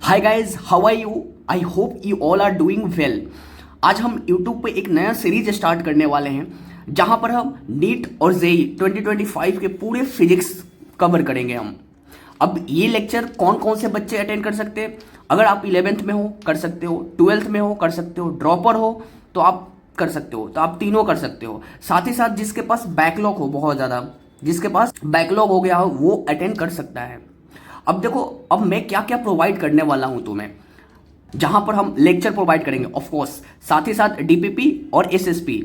Hi guys, how are you? I hope you all are doing well. आज हम YouTube पे एक नया सीरीज स्टार्ट करने वाले हैं जहां पर हम नीट और जेई 2025 के पूरे फिजिक्स कवर करेंगे हम। अब ये लेक्चर कौन कौन से बच्चे अटेंड कर सकते हैं? अगर आप 11th में हो कर सकते हो, 12th में हो कर सकते हो, ड्रॉपर हो तो आप कर सकते हो, तो आप तीनों कर सकते हो। साथ ही साथ जिसके पास बैकलॉग हो, बहुत ज़्यादा जिसके पास बैकलॉग हो गया हो वो अटेंड कर सकता है। अब देखो, अब मैं क्या क्या प्रोवाइड करने वाला हूं तुम्हें, जहां पर हम लेक्चर प्रोवाइड करेंगे ऑफ कोर्स, साथ ही साथ डीपीपी और एसएसपी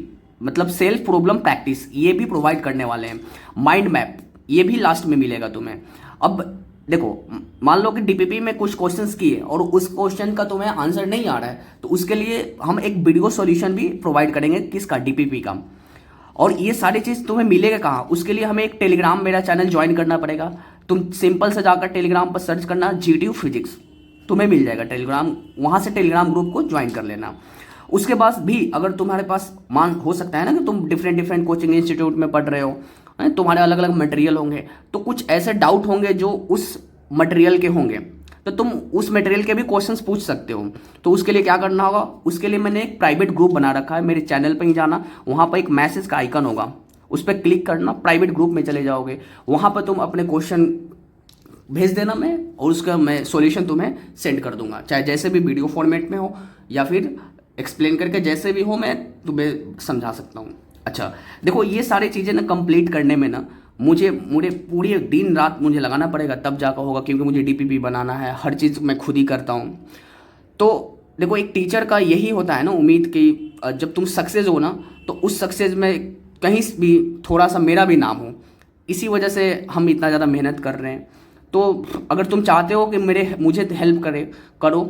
मतलब सेल्फ प्रॉब्लम प्रैक्टिस ये भी प्रोवाइड करने वाले हैं। माइंड मैप ये भी लास्ट में मिलेगा तुम्हें। अब देखो, मान लो कि डीपीपी में कुछ क्वेश्चंस किए और उस क्वेश्चन का तुम्हें आंसर नहीं आ रहा है, तो उसके लिए हम एक वीडियो सॉल्यूशन भी प्रोवाइड करेंगे, किसका? डीपीपी का। और ये सारी चीज़ तुम्हें मिलेगा कहाँ? उसके लिए हमें एक टेलीग्राम मेरा चैनल ज्वाइन करना पड़ेगा। तुम सिंपल से जाकर टेलीग्राम पर सर्च करना GTU फिजिक्स, तुम्हें मिल जाएगा टेलीग्राम। वहाँ से टेलीग्राम ग्रुप को ज्वाइन कर लेना। उसके बाद भी अगर तुम्हारे पास मान हो सकता है ना कि तुम डिफरेंट डिफरेंट कोचिंग इंस्टीट्यूट में पढ़ रहे हो, तुम्हारे अलग अलग मटेरियल होंगे, तो कुछ ऐसे डाउट होंगे जो उस मटेरियल के होंगे, तो तुम उस मटेरियल के भी क्वेश्चंस पूछ सकते हो। तो उसके लिए क्या करना होगा? उसके लिए मैंने एक प्राइवेट ग्रुप बना रखा है, मेरे चैनल पर ही जाना, वहाँ पर एक मैसेज का आइकन होगा, उस पर क्लिक करना, प्राइवेट ग्रुप में चले जाओगे। वहाँ पर तुम अपने क्वेश्चन भेज देना मैं, और उसका मैं सॉल्यूशन तुम्हें सेंड कर दूंगा, चाहे जैसे भी वीडियो फॉर्मेट में हो या फिर एक्सप्लेन करके जैसे भी हो, मैं तुम्हें समझा सकता हूँ। अच्छा देखो, ये सारी चीज़ें ना कंप्लीट करने में ना मुझे मुझे पूरी दिन रात मुझे लगाना पड़ेगा, तब जाकर होगा, क्योंकि मुझे डीपीपी बनाना है, हर चीज़ मैं खुद ही करता हूँ। तो देखो, एक टीचर का यही होता है ना उम्मीद कि जब तुम सक्सेस हो ना, तो उस सक्सेस में कहीं भी थोड़ा सा मेरा भी नाम हो। इसी वजह से हम इतना ज़्यादा मेहनत कर रहे हैं। तो अगर तुम चाहते हो कि मुझे हेल्प करो,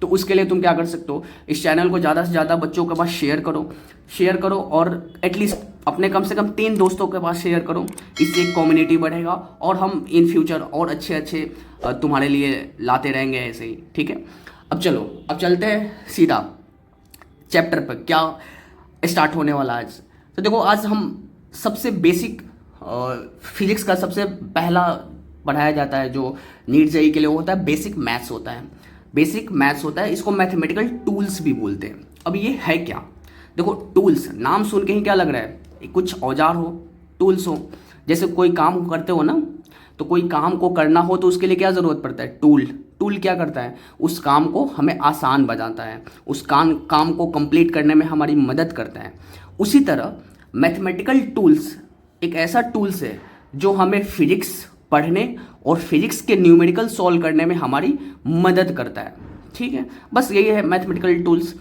तो उसके लिए तुम क्या कर सकते हो? इस चैनल को ज़्यादा से ज़्यादा बच्चों के पास शेयर करो, और एटलीस्ट अपने कम से कम 3 दोस्तों के पास शेयर करो। इससे एक कम्युनिटी बढ़ेगा और हम इन फ्यूचर और अच्छे अच्छे तुम्हारे लिए लाते रहेंगे ऐसे ही, ठीक है? अब चलो, अब चलते हैं सीधा चैप्टर पर, क्या स्टार्ट होने वाला आज। तो देखो, आज हम सबसे बेसिक फिजिक्स का सबसे पहला पढ़ाया जाता है जो नीट जेईई के लिए होता है, बेसिक मैथ्स होता है। बेसिक मैथ्स होता है, इसको मैथमेटिकल टूल्स भी बोलते हैं। अब ये है क्या? देखो, टूल्स नाम सुन के ही क्या लग रहा है? कुछ औजार हो, टूल्स हो। जैसे कोई काम करते हो ना, तो कोई काम को करना हो तो उसके लिए क्या ज़रूरत पड़ता है? टूल क्या करता है? उस काम को हमें आसान बनाता है, उस काम को कंप्लीट करने में हमारी मदद करता है। उसी तरह मैथमेटिकल टूल्स एक ऐसा टूल्स है जो हमें फिजिक्स पढ़ने और फिजिक्स के न्यूमेरिकल सॉल्व करने में हमारी मदद करता है, ठीक है? बस यही है मैथमेटिकल टूल्स।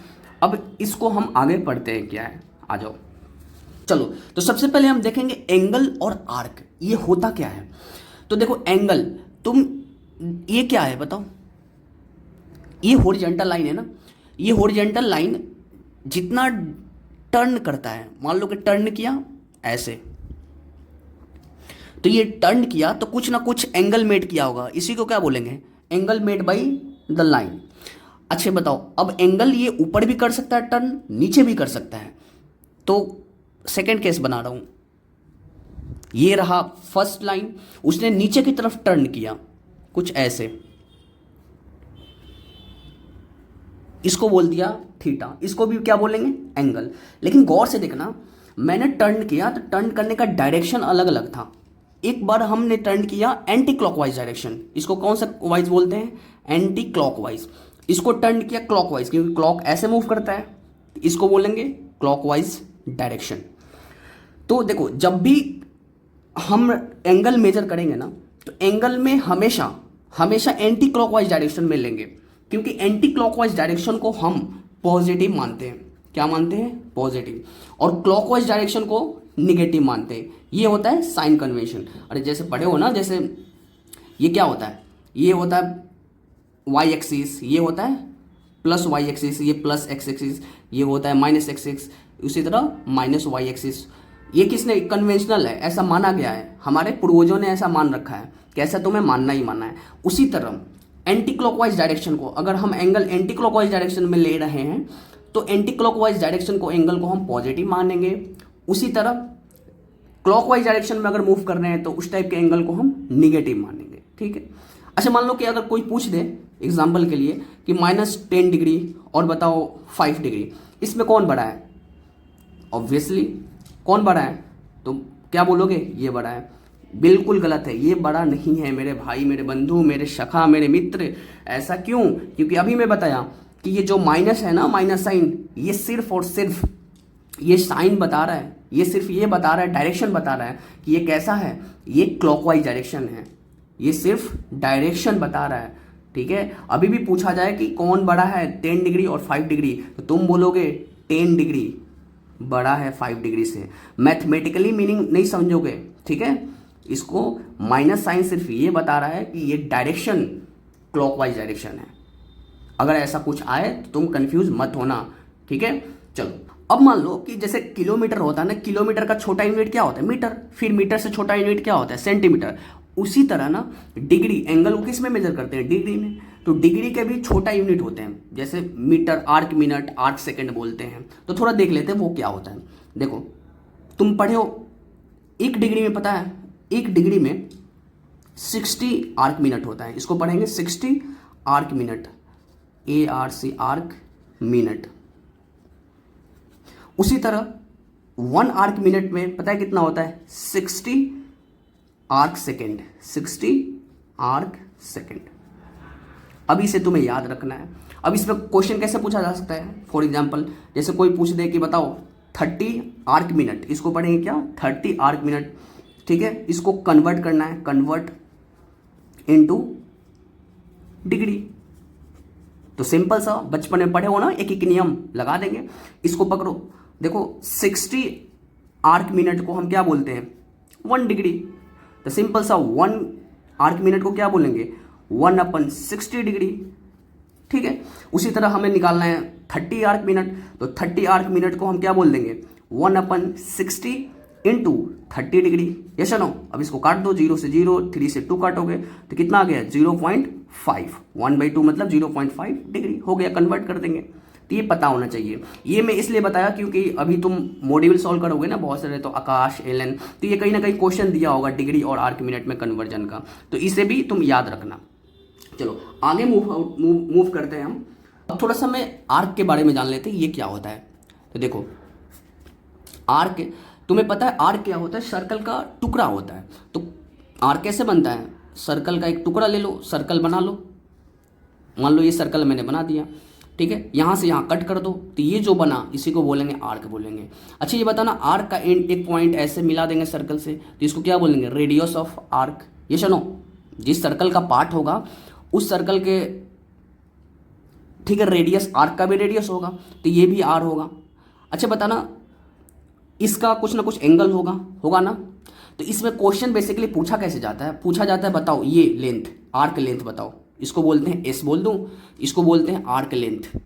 अब इसको हम आगे पढ़ते हैं, क्या है, आ जाओ। चलो, तो सबसे पहले हम देखेंगे एंगल और आर्क, ये होता क्या है। तो देखो, एंगल, ये क्या है बताओ? ये हॉरिजॉन्टल लाइन है ना। ये हॉरिजॉन्टल लाइन जितना टर्न करता है, मान लो कि टर्न किया ऐसे, तो ये टर्न किया तो कुछ ना कुछ एंगल मेड किया होगा, इसी को क्या बोलेंगे? Angle made by the line. अच्छा बताओ, अब एंगल ये ऊपर भी कर सकता है टर्न, नीचे भी कर सकता है। तो सेकंड केस बना रहा हूं, ये रहा फर्स्ट लाइन, उसने नीचे की तरफ टर्न किया कुछ ऐसे, इसको बोल दिया थीटा, इसको भी क्या बोलेंगे? एंगल। लेकिन गौर से देखना, मैंने टर्न किया तो टर्न करने का डायरेक्शन अलग अलग था। एक बार हमने टर्न किया एंटी क्लॉकवाइज डायरेक्शन, इसको कौन सा वाइज बोलते हैं? Anti clockwise. इसको टर्न किया क्लॉकवाइज, क्योंकि क्लॉक ऐसे मूव करता है, इसको बोलेंगे क्लॉकवाइज डायरेक्शन। तो देखो, जब भी हम एंगल मेजर करेंगे ना, तो एंगल में हमेशा हमेशा एंटी क्लॉकवाइज डायरेक्शन में लेंगे, क्योंकि एंटी क्लॉकवाइज डायरेक्शन को हम पॉजिटिव मानते हैं। क्या मानते हैं? पॉजिटिव। और क्लॉकवाइज डायरेक्शन को निगेटिव मानते हैं। ये होता है साइन कन्वेंशन। अरे जैसे पढ़े हो ना, जैसे ये क्या होता है? ये होता है वाई एक्सिस, ये होता है प्लस वाई एक्सिस, ये प्लस एक्स एक्सिस, ये होता है माइनस एक्स एक्स, उसी तरह माइनस वाई एक्सिस। ये किसने? कन्वेंशनल है, ऐसा माना गया है, हमारे पूर्वजों ने ऐसा मान रखा है, कैसा तुम्हें मानना ही मानना है। उसी तरह एंटी क्लॉकवाइज डायरेक्शन को अगर हम एंगल एंटी क्लॉकवाइज डायरेक्शन में ले रहे हैं, तो एंटी क्लॉकवाइज डायरेक्शन को एंगल को हम पॉजिटिव मानेंगे। उसी तरह क्लॉकवाइज डायरेक्शन में अगर मूव कर रहे हैं तो उस टाइप के एंगल को हम निगेटिव मानेंगे, ठीक है? अच्छा, मान लो कि अगर कोई पूछ दे एग्जाम्पल के लिए कि -10 डिग्री और बताओ 5 डिग्री, इसमें कौन बड़ा है? ऑब्वियसली कौन बड़ा है? तो क्या बोलोगे? ये बड़ा है। बिल्कुल गलत है, ये बड़ा नहीं है मेरे भाई, मेरे बंधु, मेरे सखा, मेरे मित्र। ऐसा क्यों? क्योंकि अभी मैं बताया कि ये जो माइनस है ना, माइनस साइन, ये सिर्फ और सिर्फ ये साइन बता रहा है, ये सिर्फ ये बता रहा है, डायरेक्शन बता रहा है कि ये कैसा है, ये क्लॉकवाइज डायरेक्शन है, ये सिर्फ डायरेक्शन बता रहा है। ठीक है, अभी भी पूछा जाए कि कौन बड़ा है 10 डिग्री और 5 डिग्री, तो तुम बोलोगे 10 डिग्री बड़ा है 5 डिग्री से। मैथमेटिकली मीनिंग नहीं समझोगे, ठीक है। इसको माइनस साइन सिर्फ ये बता रहा है कि ये डायरेक्शन क्लॉकवाइज डायरेक्शन है। अगर ऐसा कुछ आए तो तुम कंफ्यूज मत होना, ठीक है। चलो, अब मान लो कि जैसे किलोमीटर होता है ना, किलोमीटर का छोटा यूनिट क्या होता है? मीटर। फिर मीटर से छोटा यूनिट क्या होता है? सेंटीमीटर। उसी तरह ना डिग्री, एंगल को किस में मेजर करते हैं? डिग्री में। तो डिग्री के भी छोटा यूनिट होते हैं, जैसे metre, arc minute, arc second बोलते हैं। तो थोड़ा देख लेते हैं वो क्या होता है। देखो, तुम पढ़े हो 1 डिग्री में, पता है 1 डिग्री में 60 आर्क मिनट होता है। इसको पढ़ेंगे 60 arc minute, ARC arc minute. उसी तरह 1 आर्क मिनट में पता है कितना होता है? 60 आर्क सेकेंड, 60 आर्क सेकेंड। अब इसे तुम्हें याद रखना है। अब इसमें क्वेश्चन कैसे पूछा जा सकता है? फॉर एग्जाम्पल, जैसे कोई पूछ दे कि बताओ 30 आर्क मिनट, इसको पढ़ेंगे क्या? 30 आर्क मिनट, ठीक है। इसको कन्वर्ट करना है, कन्वर्ट इनटू डिग्री। तो सिंपल सा, बचपन में पढ़े हो ना, एक एक नियम लगा देंगे। इसको पकड़ो, देखो 60 आर्क मिनट को हम क्या बोलते हैं? 1 डिग्री। तो सिंपल सा 1 आर्क मिनट को क्या बोलेंगे? 1/60 डिग्री, ठीक है। उसी तरह हमें निकालना है 30 आर्क मिनट, तो 30 आर्क मिनट को हम क्या बोल देंगे? 1/60 इंटू 30 डिग्री। Yes no? अब इसको काट दो, 0 से 0, 3 से 2 काटोगे तो कितना आ गया? 0.5। 1/2 मतलब 0.5 डिग्री हो गया, कन्वर्ट कर देंगे। तो ये पता होना चाहिए। ये मैं इसलिए बताया क्योंकि अभी तुम मॉड्यूल सॉल्व करोगे ना बहुत सारे, तो आकाश, एलन, तो ये कहीं ना कहीं क्वेश्चन दिया होगा डिग्री और आर्क मिनट में कन्वर्जन का, तो इसे भी तुम याद रखना। चलो आगे मूव करते हैं हम। अब थोड़ा सा मैं आर्क के बारे में जान लेते हैं, ये क्या होता है। तो देखो, आर्क, तुम्हें पता है आर्क क्या होता है? सर्कल का टुकड़ा होता है। तो आर्क कैसे बनता है? सर्कल का एक टुकड़ा ले लो, सर्कल बना लो। मान लो ये सर्कल मैंने बना दिया, ठीक है। यहाँ से यहाँ कट कर दो, तो ये जो बना इसी को बोलेंगे आर्क बोलेंगे। अच्छा ये बताना, आर्क का एंड एक पॉइंट ऐसे मिला देंगे सर्कल से, तो इसको क्या बोलेंगे? Radius of arc. ये सुनो, जिस सर्कल का पार्ट होगा उस सर्कल के, ठीक है, रेडियस, आर्क का भी रेडियस होगा, तो ये भी आर होगा। अच्छा बताना, इसका कुछ ना कुछ एंगल होगा ना। तो इसमें क्वेश्चन बेसिकली पूछा कैसे जाता है? पूछा जाता है बताओ ये लेंथ, आर्क लेंथ बताओ। इसको बोलते हैं एस बोल दूं, इसको बोलते हैं आर्क लेंथ,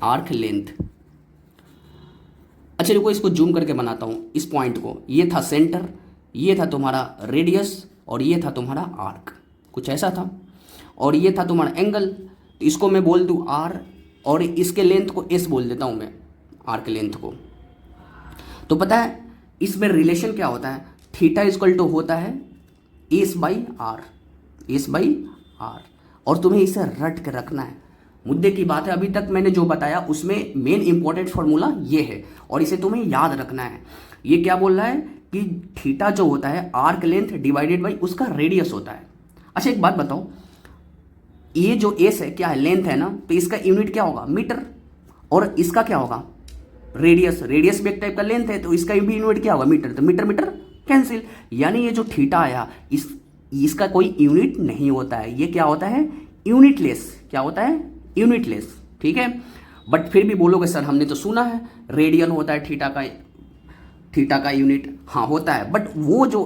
आर्क लेंथ। अच्छा रुको, इसको जूम करके बनाता हूं इस पॉइंट को। ये था सेंटर, ये था तुम्हारा रेडियस, और ये था तुम्हारा आर्क, कुछ ऐसा था। और ये था तुम्हारा एंगल, तो इसको मैं बोल दूं आर, और इसके लेंथ को एस बोल देता हूं मैं, आर्क लेंथ को। तो पता है इसमें रिलेशन क्या होता है? थीटा इक्वल टू होता है s by r, s by r. और तुम्हें इसे रट के रखना है। मुद्दे की बात है, अभी तक मैंने जो बताया उसमें मेन इंपॉर्टेंट फॉर्मूला ये है, और इसे तुम्हें याद रखना है। ये क्या बोल रहा है कि थीटा जो होता है आर्क लेंथ डिवाइडेड बाई उसका रेडियस होता है। अच्छा एक बात बताओ, ये जो एस है क्या है? लेंथ है ना, तो इसका यूनिट क्या होगा? मीटर। और इसका क्या होगा? रेडियस। रेडियस भी एक टाइप का लेंथ है, तो इसका भी यूनिट क्या होगा? मीटर। तो मीटर मीटर कैंसिल, यानी ये जो थीटा आया इसका कोई यूनिट नहीं होता है। ये क्या होता है? यूनिटलेस। क्या होता है? यूनिटलेस, ठीक है। बट फिर भी बोलोगे सर हमने तो सुना है रेडियन होता है थीटा का यूनिट। हाँ होता है, बट वो जो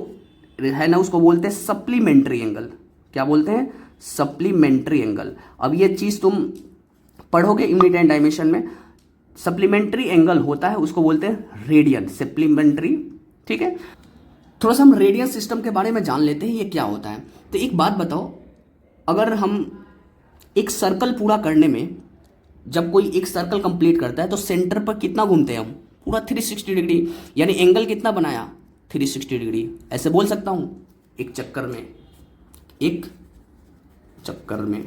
है ना उसको बोलते हैं सप्लीमेंट्री एंगल। क्या बोलते हैं? Supplementary angle. अब ये चीज़ तुम पढ़ोगे यूनिट एंड डायमेंशन में, सप्लीमेंट्री एंगल होता है, उसको बोलते हैं रेडियन, सप्लीमेंट्री, ठीक है। थोड़ा सा हम रेडियन सिस्टम के बारे में जान लेते हैं, ये क्या होता है। तो एक बात बताओ, अगर हम एक सर्कल पूरा करने में, जब कोई एक सर्कल कंप्लीट करता है तो सेंटर पर कितना घूमते हैं हम? पूरा 360 डिग्री, यानी एंगल कितना बनाया? 360 डिग्री। ऐसे बोल सकता हूँ, एक चक्कर में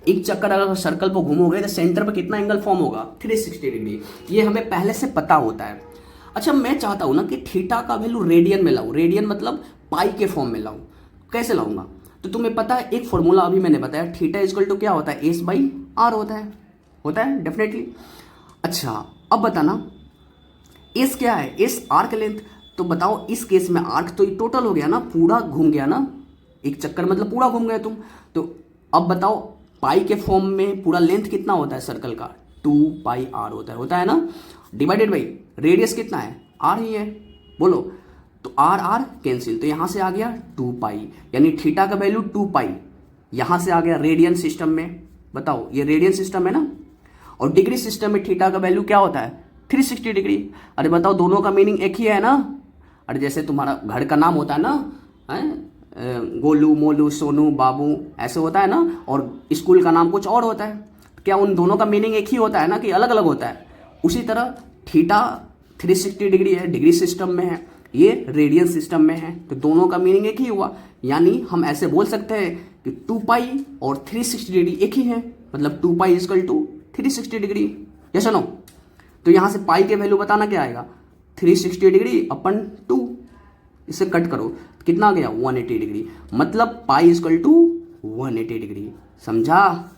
एक चक्कर अगर सर्कल पर घूमोगे तो सेंटर पर कितना एंगल फॉर्म होगा, 360 डिग्री। ये हमें पहले से पता होता है। अच्छा, मैं चाहता हूं ना कि थीटा का वैल्यू रेडियन में लाऊं, रेडियन मतलब पाई के फॉर्म में लाऊं। कैसे लाऊंगा? तो तुम्हें पता है एक फॉर्मूला अभी मैंने बताया, थीटा इक्वल टू क्या होता है, एस बाई आर होता है डेफिनेटली। अच्छा, अब बताना एस क्या है, एस आर्क लेंथ। तो बताओ इस केस में आर्क तो टोटल हो गया ना, पूरा घूम गया ना, एक चक्कर मतलब पूरा घूम गए तुम। तो अब बताओ पाई के फॉर्म में पूरा लेंथ कितना होता है सर्कल का, 2 पाई आर होता है ना, डिवाइडेड बाई रेडियस कितना है, आर ही है। बोलो, तो आर आर कैंसिल, तो यहां से आ गया 2 पाई, यानी थीटा का वैल्यू 2 पाई यहां से आ गया रेडियन सिस्टम में। बताओ ये रेडियन सिस्टम है ना, और डिग्री सिस्टम में थीटा का वैल्यू क्या होता है, 360 डिग्री। अरे बताओ दोनों का मीनिंग एक ही है ना। अरे जैसे तुम्हारा घर का नाम होता है ना, गोलू मोलू सोनू बाबू ऐसे होता है ना, और स्कूल का नाम कुछ और होता है। क्या उन दोनों का मीनिंग एक ही होता है ना कि अलग अलग होता है? उसी तरह थीटा 360 डिग्री है, डिग्री सिस्टम में है, ये रेडियन सिस्टम में है, तो दोनों का मीनिंग एक ही हुआ। यानी हम ऐसे बोल सकते हैं कि 2 पाई और 360 डिग्री एक ही है, मतलब 2 pi equal to 360 degree. Yes no? तो यहां से पाई के वैल्यू बताना क्या आएगा, 360 डिग्री अपन 2, इसे कट करो कितना आ गया, 180 डिग्री। मतलब पाई इक्वल टू 180 डिग्री। समझा?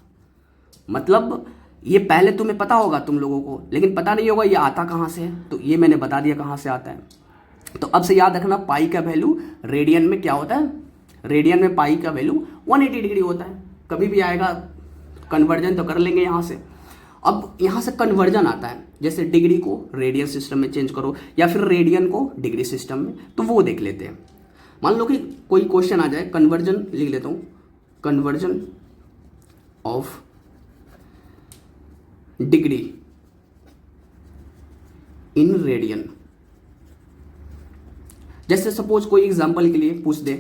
मतलब ये पहले तुम्हें पता होगा तुम लोगों को, लेकिन पता नहीं होगा ये आता कहाँ से है, तो ये मैंने बता दिया कहाँ से आता है। तो अब से याद रखना पाई का वैल्यू रेडियन में क्या होता है, रेडियन में पाई का वैल्यू 180 डिग्री होता है। कभी भी आएगा कन्वर्जन तो कर लेंगे यहाँ से। अब यहाँ से कन्वर्जन आता है, जैसे डिग्री को रेडियन सिस्टम में चेंज करो या फिर रेडियन को डिग्री सिस्टम में, तो वो देख लेते हैं। मान लो कि कोई क्वेश्चन आ जाए, कन्वर्जन लिख लेता हूँ, conversion of degree in radian. जैसे सपोज कोई एग्जांपल के लिए पूछ दे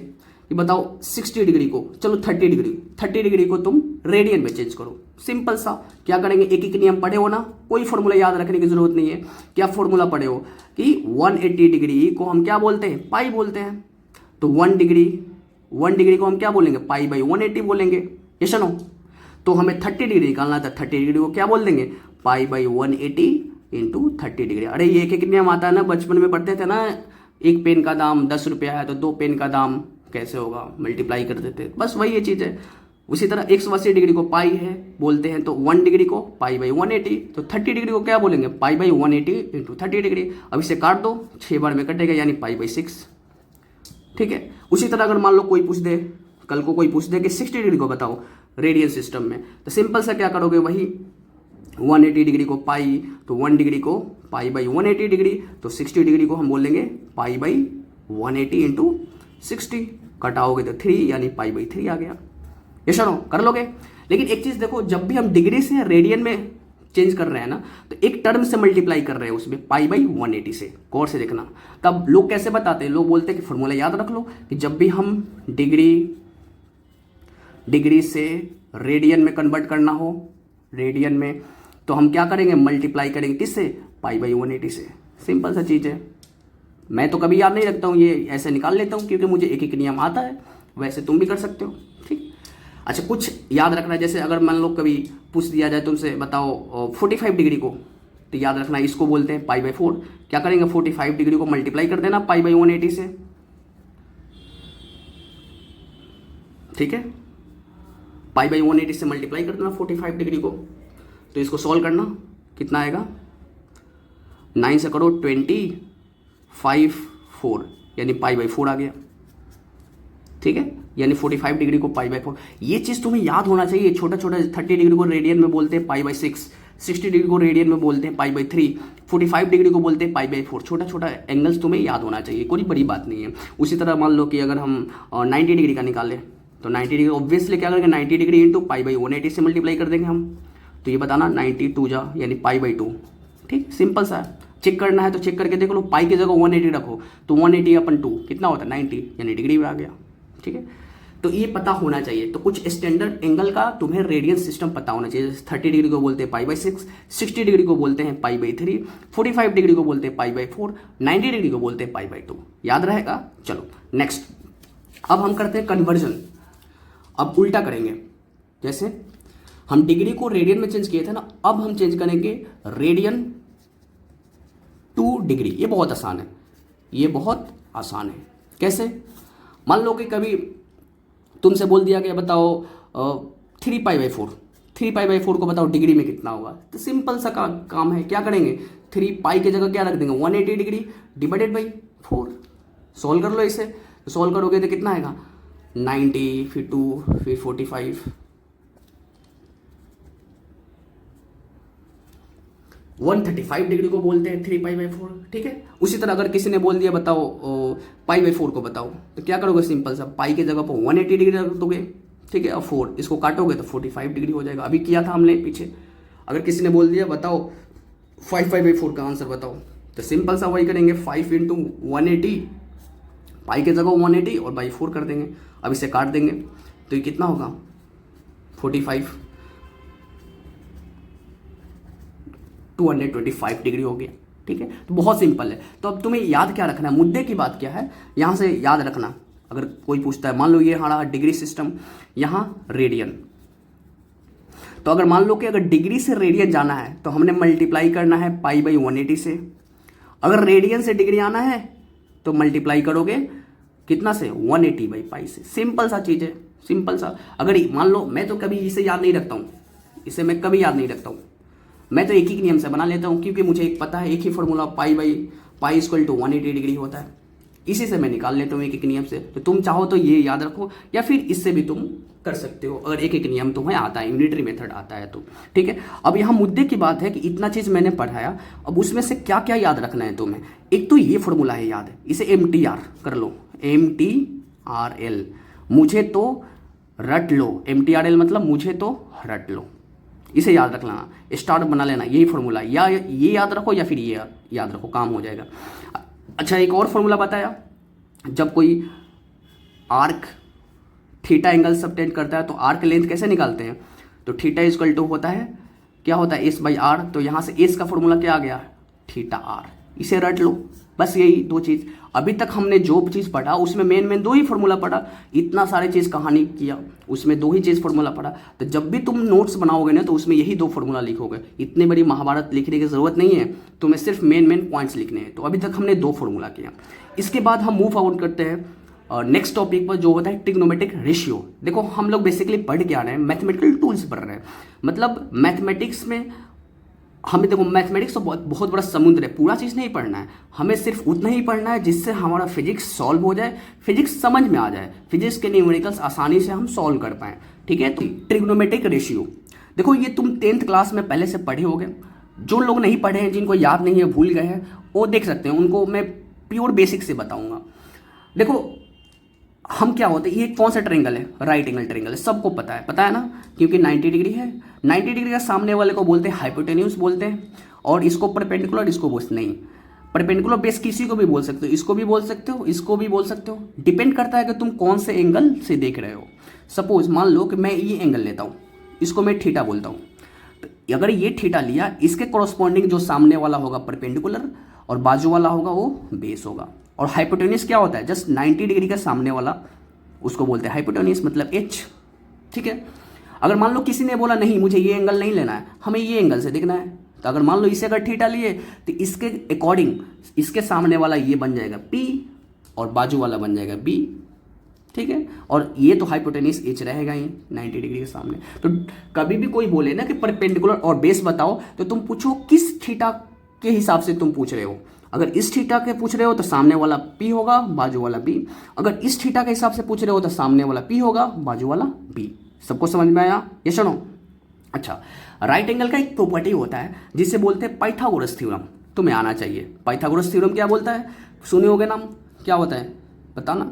कि बताओ 60 डिग्री को, चलो 30 डिग्री को तुम रेडियन में चेंज करो। सिंपल सा, क्या करेंगे, एक एक नियम पढ़े हो ना, कोई फॉर्मूला याद रखने की जरूरत नहीं है। क्या फॉर्मूला पढ़े हो कि 180 डिग्री को हम क्या बोलते हैं, पाई बोलते हैं। तो 1 डिग्री को हम क्या बोलेंगे, पाई बाई 180 बोलेंगे। Yes no? तो हमें 30 डिग्री निकालना था, 30 डिग्री को क्या बोल देंगे, पाई बाई 180 इंटू 30 डिग्री। अरे ये एक एक नियम आता है ना, बचपन में पढ़ते थे ना, एक पेन का दाम 10 रुपया है तो 2 पेन का दाम कैसे होगा, मल्टीप्लाई कर देते, बस वही ये चीज़ है। उसी तरह 180 डिग्री को पाई है बोलते हैं, तो 1 डिग्री को पाई बाई 180, तो 30 डिग्री को क्या बोलेंगे, पाई बाई 180 इंटू 30 डिग्री। अब इसे काट दो, 6 बार में कटेगा, यानी पाई बाई 6। ठीक है। उसी तरह अगर मान लो कोई पूछ दे, कल को कोई पूछ दे कि 60 डिग्री को बताओ रेडियन सिस्टम में, तो सिंपल सा क्या करोगे, वही 180 डिग्री को पाई, तो 1 डिग्री को पाई बाई 180 डिग्री, तो 60 डिग्री को हम बोलेंगे पाई बाई 180 इंटू 60, कटाओगे तो 3, यानी पाई बाई 3 आ गया। ये सुनो, कर लोगे। लेकिन एक चीज देखो, जब भी हम डिग्री से रेडियन में चेंज कर रहे हैं ना, तो एक टर्म से मल्टीप्लाई कर रहे हैं उसमें, पाई बाई 180 से। गौर से देखना। तब लोग कैसे बताते हैं, लोग बोलते हैं कि फॉर्मूला याद रख लो कि जब भी हम डिग्री से रेडियन में कन्वर्ट करना हो, रेडियन में, तो हम क्या करेंगे, मल्टीप्लाई करेंगे किससे, पाई बाई 180 से। सिंपल सा चीज़ है। मैं तो कभी याद नहीं रखता हूँ, ये ऐसे निकाल लेता हूँ क्योंकि मुझे एक एक नियम आता है, वैसे तुम भी कर सकते हो। ठीक। अच्छा, कुछ याद रखना, जैसे अगर मान लो कभी पूछ दिया जाए तुमसे, बताओ 45 डिग्री को, तो याद रखना इसको बोलते हैं पाई बाई 4। क्या करेंगे, 45 डिग्री को मल्टीप्लाई कर देना पाई बाई 180 से। ठीक है, पाई बाई 180 से मल्टीप्लाई कर देना 45 डिग्री को। तो इसको सॉल्व करना, कितना आएगा, 9 से करो 20, 5, 4, यानी पाई बाई 4 आ गया। ठीक है, यानी 45 डिग्री को पाई बाई 4। ये चीज़ तुम्हें याद होना चाहिए। छोटा छोटा 30 डिग्री को रेडियन में बोलते हैं पाई बाई 6, 60 डिग्री को रेडियन में बोलते हैं पाई बाई 3, 45 डिग्री को बोलते हैं पाई बाई 4। छोटा छोटा एंगल्स तुम्हें याद होना चाहिए, कोई बड़ी बात नहीं है। उसी तरह मान लो कि अगर हम 90 डिग्री का निकालें, तो 90 डिग्री ऑब्वियसली क्या करेंगे, 90 डिग्री इंटू पाई बाई 180 से मल्टीप्लाई कर देंगे हम। तो ये बताना 92 जा, यानी पाई बाई 2। ठीक, सिंपल सा। चेक करना है तो चेक करके देख लो, पाई की जगह 180 रखो, तो 180 अपन 2 कितना होता है, 90, यानी डिग्री में आ गया। ठीक है, तो ये पता होना चाहिए। तो कुछ स्टैंडर्ड एंगल का तुम्हें रेडियन सिस्टम पता होना चाहिए। 30 डिग्री को बोलते हैं पाई बाई 6, 60 डिग्री को बोलते हैं पाई बाई 3, 45 डिग्री को बोलते हैं पाई बाई 4, 90 डिग्री को बोलते हैं पाई बाई 2। याद रहेगा। चलो नेक्स्ट, अब हम करते हैं कन्वर्जन। अब उल्टा करेंगे, जैसे हम डिग्री को रेडियन में चेंज किए थे ना, अब हम चेंज करेंगे रेडियन टू डिग्री। ये बहुत आसान है, ये बहुत आसान है। कैसे? मान लो कि कभी तुमसे बोल दिया कि बताओ 3π/4, 3π/4 को बताओ डिग्री में कितना होगा। तो सिंपल सा काम है, क्या करेंगे, 3π की जगह क्या रख देंगे, 180 डिग्री डिवाइडेड बाई 4। सॉल्व कर लो इसे, तो सॉल्व करोगे तो कितना आएगा, 90, फिर 2, फिर 45, 135 डिग्री को बोलते हैं 3π/4। ठीक है, उसी तरह अगर किसी ने बोल दिया बताओ π/4 को बताओ, तो क्या करोगे, सिंपल सा पाई की जगह पर 180 डिग्री रख दोगे। ठीक है, और 4 इसको काटोगे तो 45 डिग्री हो जाएगा। अभी किया था हमने पीछे। अगर किसी ने बोल दिया बताओ 5π/4 का आंसर बताओ, तो सिंपल सा वही करेंगे, 5 × 180, पाई की जगह 180 और बाई 4 कर देंगे। अब इसे काट देंगे तो ये कितना होगा, 45, 225 डिग्री हो गया। ठीक है, तो बहुत सिंपल है। तो अब तुम्हें याद क्या रखना है, मुद्दे की बात क्या है, यहाँ से याद रखना। अगर कोई पूछता है, मान लो ये हमारा डिग्री सिस्टम, यहाँ रेडियन, तो अगर मान लो कि अगर डिग्री से रेडियन जाना है तो हमने मल्टीप्लाई करना है π/180 से। अगर रेडियन से डिग्री आना है तो मल्टीप्लाई करोगे कितना से, 180/π से। सिंपल सा चीज़ है, सिंपल सा। अगर मान लो, मैं तो कभी इसे याद नहीं रखता हूँ, इसे मैं कभी याद नहीं रखता हूँ, मैं तो एक ही नियम से बना लेता हूँ, क्योंकि मुझे एक पता है, एक ही फॉर्मूला π/π = 180 डिग्री होता है, इसी से मैं निकाल लेता हूँ एक एक नियम से। तो तुम चाहो तो ये याद रखो, या फिर इससे भी तुम कर सकते हो, अगर एक एक नियम तुम्हें आता है, यूनिटरी मेथड आता है तो। ठीक है, अब यहाँ मुद्दे की बात है कि इतना चीज़ मैंने पढ़ाया, अब उसमें से क्या क्या याद रखना है तुम्हें। एक तो ये फॉर्मूला है याद, इसे MTR कर लो, MTRL, मुझे तो रट लो, MTRL मतलब मुझे तो रट लो, इसे याद रख लेना, स्टार बना लेना, यही फॉर्मूला, या ये याद रखो या फिर ये याद रखो, काम हो जाएगा। अच्छा, एक और फॉर्मूला बताया, जब कोई आर्क थीटा एंगल सबटेंड करता है तो आर्क लेंथ कैसे निकालते हैं, तो थीटा = होता है, क्या होता है, S/R। तो यहाँ से S का फॉर्मूला क्या आ गया, θr, इसे रट लो। बस यही दो चीज़, अभी तक हमने जो चीज़ पढ़ा उसमें मेन दो ही फॉर्मूला पढ़ा, इतना सारे चीज़ कहानी किया, उसमें दो ही चीज़ फॉर्मूला पढ़ा। तो जब भी तुम नोट्स बनाओगे ना, तो उसमें यही दो फॉर्मूला लिखोगे, इतनी बड़ी महाभारत लिखने की ज़रूरत नहीं है, तुम्हें सिर्फ मेन पॉइंट्स लिखने हैं। तो अभी तक हमने दो फॉर्मूला किया। इसके बाद हम मूव आउट करते हैं नेक्स्ट टॉपिक पर, जो होता है ट्रिग्नोमेट्रिक रेशियो। देखो, हम लोग बेसिकली पढ़ के आ रहे हैं, मैथमेटिकल टूल्स पढ़ रहे हैं, मतलब मैथमेटिक्स में हमें, देखो मैथमेटिक्स तो बहुत बड़ा समुद्र है, पूरा चीज़ नहीं पढ़ना है, हमें सिर्फ उतना ही पढ़ना है जिससे हमारा फिजिक्स सॉल्व हो जाए, फिजिक्स समझ में आ जाए, फिजिक्स के न्यूमेरिकल्स आसानी से हम सॉल्व कर पाएँ। ठीक है, तो ट्रिग्नोमेट्रिक रेशियो, देखो ये तुम 10th क्लास में पहले से पढ़े होगे, जो लोग नहीं पढ़े हैं, जिनको याद नहीं है, भूल गए हैं, वो देख सकते हैं, उनको मैं प्योर बेसिक से बताऊँगा। देखो हम क्या होते हैं, ये कौन सा ट्रायंगल है, राइट एंगल ट्रायंगल है, सबको पता है ना, क्योंकि 90 डिग्री है, 90 डिग्री का सामने वाले को बोलते हैं हाइपोटेन्यूज बोलते हैं, और इसको परपेंडिकुलर, इसको बोलते नहीं, परपेंडिकुलर बेस किसी को भी बोल सकते हो, इसको भी बोल सकते हो, इसको भी बोल सकते हो, डिपेंड करता है कि तुम कौन से एंगल से देख रहे हो। सपोज मान लो कि मैं ये एंगल लेता हूँ, इसको मैं थीटा बोलता हूँ, तो अगर ये थीटा लिया, इसके कॉरस्पॉन्डिंग जो सामने वाला होगा परपेंडिकुलर और बाजू वाला होगा वो बेस होगा। और हाइपोटेन्यूज क्या होता है, जस्ट 90 डिग्री का सामने वाला, उसको बोलते हैं हाइपोटेन्यूज, मतलब H। ठीक है, अगर मान लो किसी ने बोला नहीं मुझे ये एंगल नहीं लेना है, हमें ये एंगल से देखना है, तो अगर मान लो इसे अगर थीटा लिए, तो इसके अकॉर्डिंग इसके सामने वाला ये बन जाएगा P और बाजू वाला बन जाएगा B। ठीक है, और ये तो हाइपोटेन्यूज H रहेगा ही 90 डिग्री के सामने। तो कभी भी कोई बोले ना कि परपेंडिकुलर और बेस बताओ, तो तुम पूछो किस थीटा के हिसाब से तुम पूछ रहे हो। अगर इस थीटा के पूछ रहे हो तो सामने वाला P होगा, बाजू वाला B। अगर इस थीटा के हिसाब से पूछ रहे हो तो सामने वाला P होगा, बाजू वाला B। सबको समझ में आया, ये सुनो। अच्छा, राइट एंगल का एक प्रॉपर्टी होता है जिसे बोलते हैं पाइथागोरस थ्योरम, तुम्हें आना चाहिए। पाइथागोरस थ्योरम क्या बोलता है, सुने होगे नाम, क्या होता है बताना।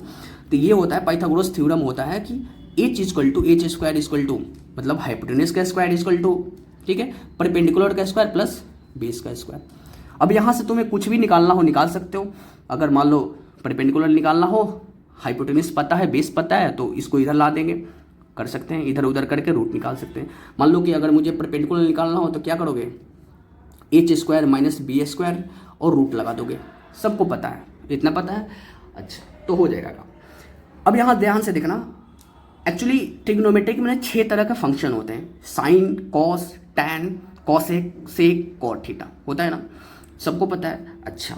तो ये होता है, पाइथागोरस थ्योरम होता है कि H=H² मतलब हाइपोटेन्यूज का स्क्वायर ठीक है, परपेंडिकुलर का स्क्वायर प्लस बेस का स्क्वायर। अब यहाँ से तुम्हें कुछ भी निकालना हो निकाल सकते हो। अगर मान लो परपेंडिकुलर निकालना हो, हाइपोटेन्यूज पता है, बेस पता है, तो इसको इधर ला देंगे, कर सकते हैं, इधर उधर करके रूट निकाल सकते हैं। मान लो कि अगर मुझे परपेंडिकुलर निकालना हो तो क्या करोगे, H² - B² और रूट लगा दोगे। सबको पता है, इतना पता है, अच्छा तो हो जाएगा। अब यहाँ ध्यान से देखना, एक्चुअली ट्रिग्नोमेट्रिक में 6 तरह का फंक्शन होते हैं, साइन, कॉस, टैन, कॉसेक, सेक, कॉट थीटा होता है ना, सबको पता है। अच्छा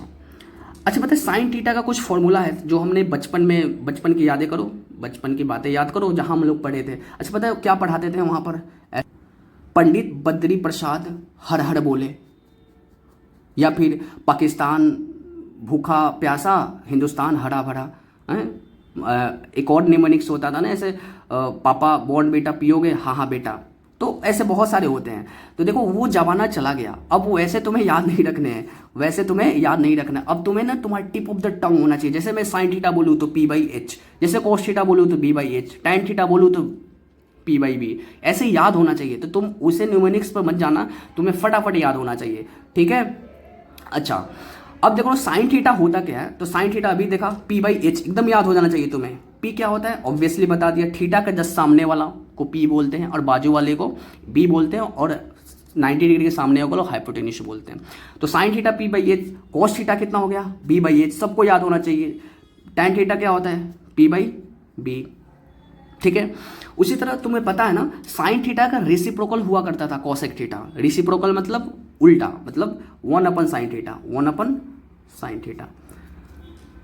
पता है साइन थीटा का कुछ फॉर्मूला है जो हमने बचपन की यादें करो, बचपन की बातें याद करो जहाँ हम लोग पढ़े थे। अच्छा पता है क्या पढ़ाते थे वहाँ पर? पंडित बद्री प्रसाद हर हर बोले, या फिर पाकिस्तान भूखा प्यासा हिंदुस्तान हरा भरा हैं। एक और निमोनिक्स होता था ना ऐसे, पापा बॉन्ड बेटा पियोगे, हाँ हाँ बेटा। तो ऐसे बहुत सारे होते हैं। तो देखो वो जमाना चला गया, अब वो ऐसे तुम्हें याद नहीं रखने हैं, वैसे तुम्हें याद नहीं रखना। अब तुम्हें ना तुम्हारा टिप ऑफ द टंग होना चाहिए। जैसे मैं साइन थीटा बोलूँ तो P/H, जैसे कॉस थीटा बोलूँ तो B/H, टैन थीटा बोलूँ तो P/B, ऐसे याद होना चाहिए। तो तुम उसे न्यूमेरिक्स पर मत जाना, तुम्हें फटाफट याद होना चाहिए, ठीक है। अच्छा अब देखो साइन थीटा होता क्या है, तो साइन थीटा अभी देखा P/H एकदम याद हो जाना चाहिए तुम्हें। P क्या होता है ऑब्वियसली बता दिया, थीटा का जस्ट सामने वाला को P बोलते हैं और बाजू वाले को B बोलते हैं, और 90 डिग्री के सामने वाले को हाइपोटेन्यूस बोलते हैं। तो sine theta P/H, cos theta कितना हो गया B/H, सबको याद होना चाहिए। टैन थीटा क्या होता है P/B, ठीक है। उसी तरह तुम्हें पता है ना साइन थीटा का रेसिप्रोकल हुआ करता था कॉसेक थीटा। रेसिप्रोकल मतलब उल्टा, मतलब 1/sin theta, 1/sin theta.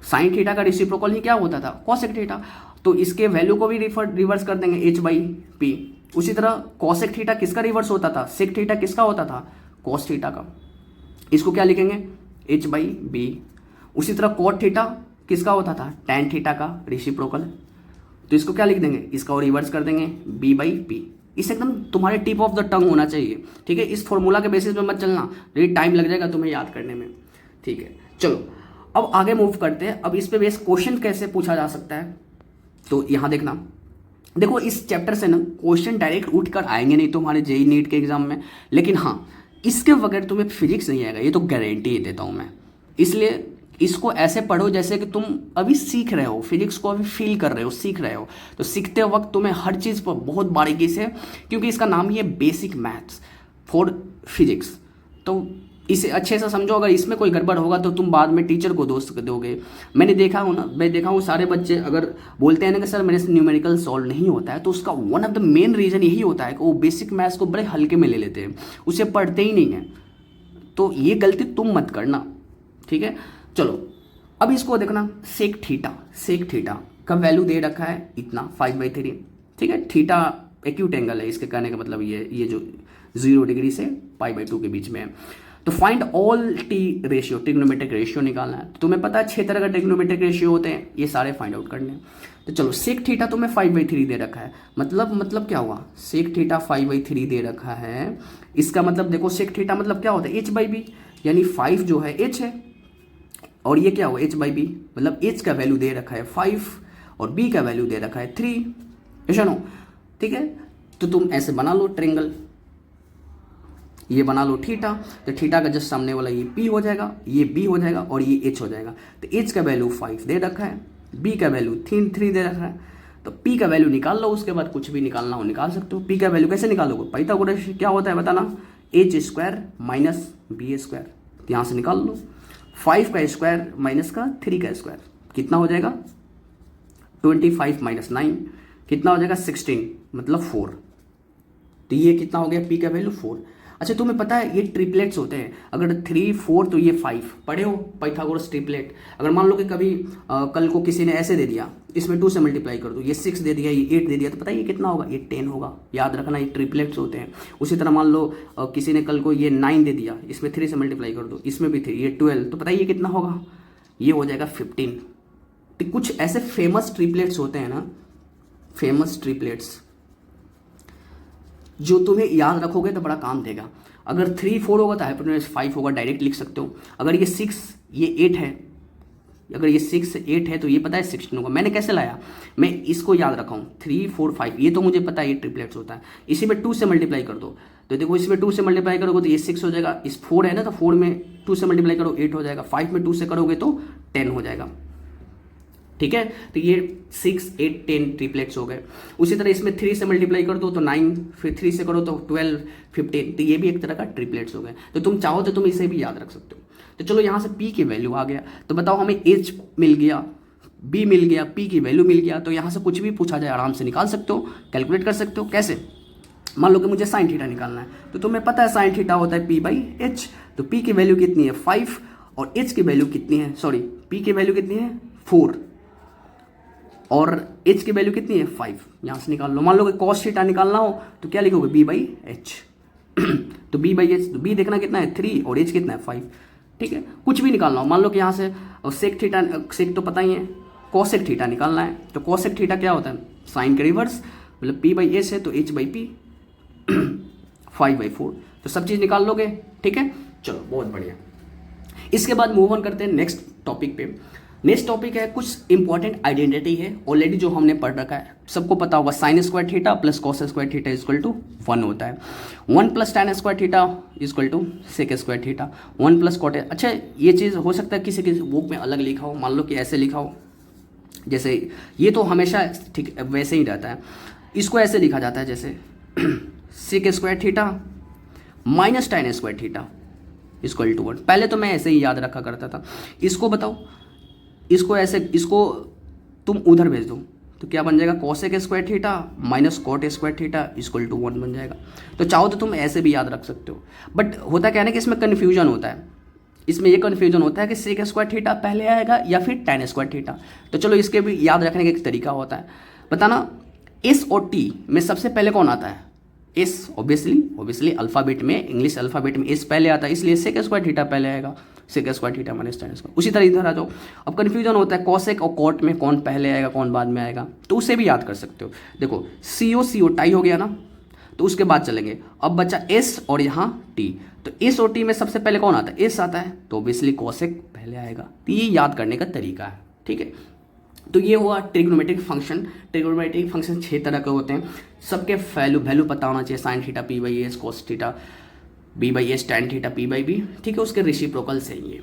Sine theta का रेसिप्रोकल ही क्या होता था कॉसेक थीटा। तो इसके वैल्यू को भी रिवर्स कर देंगे H/P। उसी तरह कॉसेक थीटा किसका रिवर्स होता था, सेक थीटा किसका होता था, कॉस थीटा का। इसको क्या लिखेंगे H/B। उसी तरह कॉट थीटा किसका होता था, टैन थीटा का रेसिप्रोकल। तो इसको क्या लिख देंगे, इसका रिवर्स कर देंगे B/P। इस एकदम तुम्हारे टिप ऑफ द टंग होना चाहिए, ठीक है। इस फॉर्मूला के बेसिस पे मत चलना, रेट टाइम लग जाएगा तुम्हें याद करने में, ठीक है। चलो अब आगे मूव करते हैं। अब इस पे बेस क्वेश्चन कैसे पूछा जा सकता है, तो यहाँ देखना। देखो इस चैप्टर से ना क्वेश्चन डायरेक्ट उठ कर आएंगे नहीं तुम्हारे JEE नीट के एग्जाम में, लेकिन हाँ इसके बगैर तुम्हें फिजिक्स नहीं आएगा, ये तो गारंटी देता हूँ मैं। इसलिए इसको ऐसे पढ़ो जैसे कि तुम अभी सीख रहे हो, फिजिक्स को अभी फील कर रहे हो, सीख रहे हो। तो सीखते वक्त तुम्हें हर चीज़ पर बहुत बारीकी से, क्योंकि इसका नाम ही है बेसिक मैथ्स फॉर फिजिक्स, तो इसे अच्छे से समझो। अगर इसमें कोई गड़बड़ होगा तो तुम बाद में टीचर को दोष दोगे। मैं देखा हूँ सारे बच्चे अगर बोलते हैं ना कि सर मेरे से न्यूमेरिकल सॉल्व नहीं होता है, तो उसका one of the main reason यही होता है कि वो बेसिक मैथ्स को बड़े हल्के में ले लेते हैं, उसे पढ़ते ही नहीं हैं। तो ये गलती तुम मत करना, ठीक है। चलो अब इसको देखना, सेक थीटा का वैल्यू दे रखा है इतना 5/3, ठीक है। थीटा एक्यूट एंगल है, इसके कहने का मतलब ये जो 0 डिग्री से π/2 के बीच में है। तो find all T ratio, trigonometric ratio निकालना है। तो तुम्हें पता है 6 तरह का ट्रिग्नोमेट्रिक रेशियो होते हैं, ये सारे फाइंड आउट करने हैं। तो चलो सेक थीटा तुम्हें 5/3 दे रखा है, मतलब क्या हुआ, सेक थीटा 5/3 दे रखा है। इसका मतलब देखो सेक थीटा मतलब क्या होता है H/B, यानी 5 जो है H है, और ये क्या हुआ H/B, मतलब H का वैल्यू दे रखा है 5 और B का वैल्यू दे रखा है 3, ऐसा नो, ठीक है। तो तुम ऐसे बना लो ट्रेंगल, ये बना लो थीटा, तो थीटा का जस्ट सामने वाला ये P हो जाएगा, ये B हो जाएगा और ये H हो जाएगा। तो H का वैल्यू 5 दे रखा है, B का वैल्यू 3 दे रखा है। तो P का वैल्यू निकाल लो, उसके बाद कुछ भी निकालना हो निकाल सकते हो। P का वैल्यू कैसे निकालोगे, पाइथागोरस क्या होता है बताना, H² - B², यहाँ से निकाल लो। 5 का स्क्वायर माइनस का 3 का स्क्वायर कितना हो जाएगा, 25 - 9 कितना हो जाएगा 16, मतलब 4। तो ये कितना हो गया P का वैल्यू 4। अच्छा तुम्हें पता है ये ट्रिपलेट्स होते हैं, अगर 3 4 तो ये 5, पढ़े हो पाइथागोरस ट्रिपलेट। अगर मान लो कि कभी कल को किसी ने ऐसे दे दिया, इसमें 2 से मल्टीप्लाई कर दो, ये 6 दे दिया, ये 8 दे दिया, तो पता है ये कितना होगा, ये 10 होगा। याद रखना ये ट्रिपलेट्स होते हैं। उसी तरह मान लो किसी ने कल को ये 9 दे दिया, इसमें 3 से मल्टीप्लाई कर दो, इसमें भी 3, ये 12, तो पता है ये कितना होगा, ये हो जाएगा 15। तो कुछ ऐसे फेमस ट्रिपलेट्स होते हैं ना, फेमस ट्रिपलेट्स जो तुम्हें याद रखोगे तो बड़ा काम देगा। अगर 3 4 होगा तो हाइपोटेन्यूस 5 होगा, डायरेक्ट लिख सकते हो। अगर ये 6 ये 8 है, अगर ये 6 8 है तो ये पता है 16 होगा। मैंने कैसे लाया, मैं इसको याद रखा हूँ 3 4 5, ये तो मुझे पता है ये ट्रिपलेट्स होता है। इसी में 2 से मल्टीप्लाई कर दो, तो देखो इसमें 2 से मल्टीप्लाई करोगे तो ये 6 हो जाएगा, इस 4 है ना, तो 4 में 2 से मल्टीप्लाई करो 8 हो जाएगा, 5 में 2 से करोगे तो 10 हो जाएगा, ठीक है। तो ये 6 8 10 ट्रिपलेट्स हो गए। उसी तरह इसमें 3 से मल्टीप्लाई कर दो तो 9, फिर 3 से करो तो 12 15, तो ये भी एक तरह का ट्रिपलेट्स हो गए। तो तुम चाहो तो तुम इसे भी याद रख सकते हो। तो चलो यहाँ से P की वैल्यू आ गया, तो बताओ हमें H मिल गया, बी मिल गया, पी की वैल्यू मिल गया, तो यहाँ से कुछ भी पूछा जाए आराम से निकाल सकते हो, कैलकुलेट कर सकते हो। कैसे? मान लो कि मुझे साइन थीटा निकालना है, तो तुम्हें पता है साइन थीटा होता है पी बाई एच। तो पी की वैल्यू कितनी है 5 और एच की वैल्यू कितनी है, सॉरी पी की वैल्यू कितनी है 4 और एच की वैल्यू कितनी है 5। यहाँ से निकाल लो। मान लो कि कॉस थीटा निकालना हो तो क्या लिखोगे बी बाई एच। तो बी बाई एच, तो बी देखना कितना है 3 और एच कितना है 5। ठीक है, कुछ भी निकालना हो, मान लो कि यहाँ से सेक थीटा, सेक तो पता ही है, कॉसेक थीटा निकालना है। तो कॉसेक थीटा क्या होता है साइन के रिवर्स, मतलब पी बाई एच है तो एच बाई पी 5/4। तो सब चीज़ निकाल लोगे। ठीक है, चलो बहुत बढ़िया। इसके बाद मूव ऑन करते हैं नेक्स्ट टॉपिक पे। नेक्स्ट टॉपिक है कुछ इंपॉर्टेंट आइडेंटिटी है, ऑलरेडी जो हमने पढ़ रखा है, सबको पता होगा sine square theta plus cos square theta equal to 1 होता है। 1 plus tan square theta equal to sec square theta, 1 plus cot. अच्छा, ये चीज़ हो सकता है किसी किसी बुक में अलग लिखा हो, मान लो कि ऐसे लिखा हो, जैसे ये तो हमेशा ठीक वैसे ही रहता है। इसको ऐसे लिखा जाता है जैसे sec square theta minus tan square theta equal to 1। पहले तो मैं ऐसे ही याद रखा करता था। इसको बताओ, इसको ऐसे, इसको तुम उधर भेज दो तो क्या बन जाएगा cosec square theta minus cot square theta equal to 1 बन जाएगा। तो चाहो तो तुम ऐसे भी याद रख सकते हो, बट होता क्या है ना कि इसमें कन्फ्यूजन होता है। इसमें ये कन्फ्यूजन होता है कि सेक स्क्वायर थीटा पहले आएगा या फिर tan स्क्वायर थीटा। तो चलो इसके भी याद रखने का एक तरीका होता है, बताना एस और टी में सबसे पहले कौन आता है। एस ऑब्वियसली अल्फ़ाबेट में, इंग्लिश अल्फ़ाबेट में एस पहले आता है, इसलिए सेक स्क्वायर थीटा पहले आएगा, sec square theta minus tan square. उसी तरह इधर आ जाओ। अब कन्फ्यूजन होता है कॉसेक और कॉट में कौन पहले आएगा कौन बाद में आएगा, तो उसे भी याद कर सकते हो। देखो CO टाई हो गया ना, तो उसके बाद चलेंगे। अब बचा एस और यहाँ टी, तो एस और टी में सबसे पहले कौन आता है, एस आता है, तो ऑब्वियसली कॉसेक पहले आएगा। तो ये याद करने का तरीका है। ठीक है, तो ये हुआ ट्रिग्नोमेट्रिक फंक्शन। ट्रिग्नोमेट्रिक फंक्शन 6 तरह के होते हैं, सबके वैल्यू पता होना चाहिए। Sine theta P by S, cos theta B by S, tan theta P by B. ठीक है, उसके रेसिप्रोकल्स हैं ये।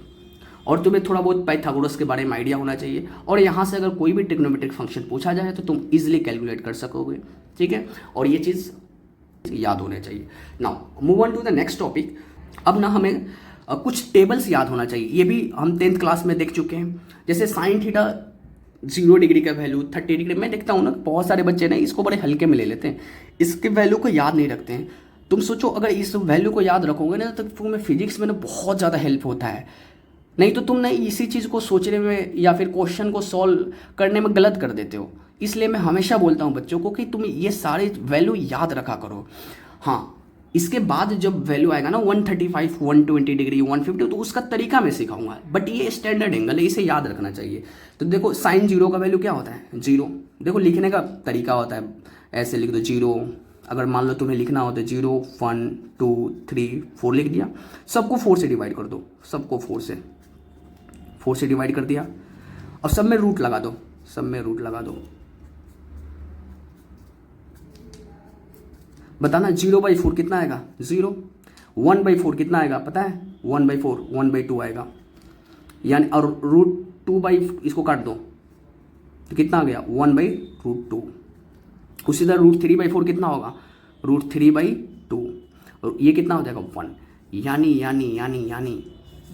और तुम्हें थोड़ा बहुत पाइथागोरस के बारे में आइडिया होना चाहिए, और यहाँ से अगर कोई भी ट्रिग्नोमेट्रिक फंक्शन पूछा जाए तो तुम इजिली कैलकुलेट कर सकोगे। ठीक है, और ये चीज़ याद होना चाहिए। Now move on to the next topic. अब ना हमें कुछ टेबल्स याद होना चाहिए, ये भी हम 10th क्लास में देख चुके हैं। जैसे साइन थीटा 0 डिग्री का वैल्यू, 30 डिग्री। मैं देखता हूँ ना बहुत सारे बच्चे ना इसको बड़े हल्के में ले लेते हैं, इसके वैल्यू को याद नहीं रखते हैं। तुम सोचो अगर इस वैल्यू को याद रखोगे ना तो तुम्हें फिजिक्स में ना बहुत ज़्यादा हेल्प होता है। नहीं तो तुम ना इसी चीज़ को सोचने में या फिर क्वेश्चन को सॉल्व करने में गलत कर देते हो। इसलिए मैं हमेशा बोलता हूँ बच्चों को कि तुम ये सारे वैल्यू याद रखा करो। हाँ, इसके बाद जब वैल्यू आएगा ना 135, 120 डिग्री, 150, तो उसका तरीका मैं सिखाऊंगा, बट ये स्टैंडर्ड एंगल है, इसे याद रखना चाहिए। तो देखो साइन 0 का वैल्यू क्या होता है 0। देखो लिखने का तरीका होता है, ऐसे लिख दो 0। अगर मान लो तुम्हें लिखना हो तो 0, 1, 2, 3, 4 लिख दिया। सबको 4 से डिवाइड कर दो, सबको 4 से डिवाइड कर दिया। और सब में रूट लगा दो, सब में रूट लगा दो। बताना 0/4 कितना आएगा 0। 1/4 कितना आएगा पता है 1/4, 1/2 आएगा, यानी और √2 इसको काट दो तो कितना आ गया 1/√2। उसी तरह √3/4 कितना होगा √3/2, और ये कितना हो जाएगा 1। यानी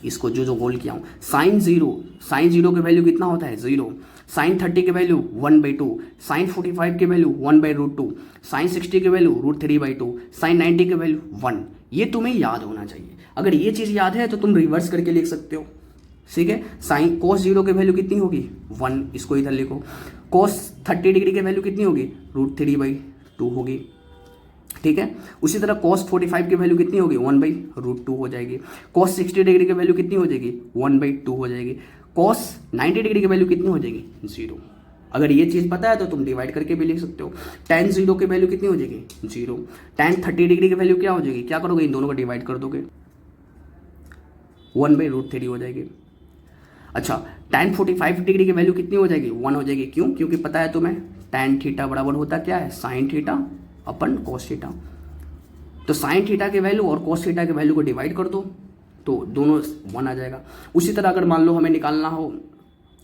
इसको जो गोल किया हूँ, साइन 0 के वैल्यू कितना होता है 0, साइन 30 के वैल्यू 1/2, साइन 45 के वैल्यू 1/√2, साइन 60 के वैल्यू √3/2, साइन 90 के वैल्यू 1। ये तुम्हें याद होना चाहिए। अगर ये चीज़ याद है तो तुम रिवर्स करके लिख सकते हो। ठीक है, साइन cos 0 के वैल्यू कितनी होगी 1, इसको इधर लिखो। cos 30 डिग्री के वैल्यू कितनी होगी √3/2 होगी। ठीक है, उसी तरह cos 45 की वैल्यू कितनी होगी 1/√2 हो जाएगी। cos 60 डिग्री की वैल्यू कितनी हो जाएगी 1/2 हो जाएगी। cos 90 डिग्री की वैल्यू कितनी हो जाएगी 0। अगर ये चीज़ पता है तो तुम डिवाइड करके भी लिख सकते हो। tan 0 की वैल्यू कितनी हो जाएगी 0। tan 30 डिग्री की वैल्यू क्या हो जाएगी, क्या करोगे इन दोनों को डिवाइड कर दोगे 1/√3 हो जाएगी। अच्छा, tan 45 डिग्री की वैल्यू कितनी हो जाएगी 1 हो जाएगी। क्यों, क्योंकि पता है तुम्हें tan थीटा बराबर होता क्या है साइन थीटा अपन cos थीटा। तो साइन थीटा के वैल्यू और cos थीटा के वैल्यू को डिवाइड कर दो तो दोनों 1 आ जाएगा। उसी तरह अगर मान लो हमें निकालना हो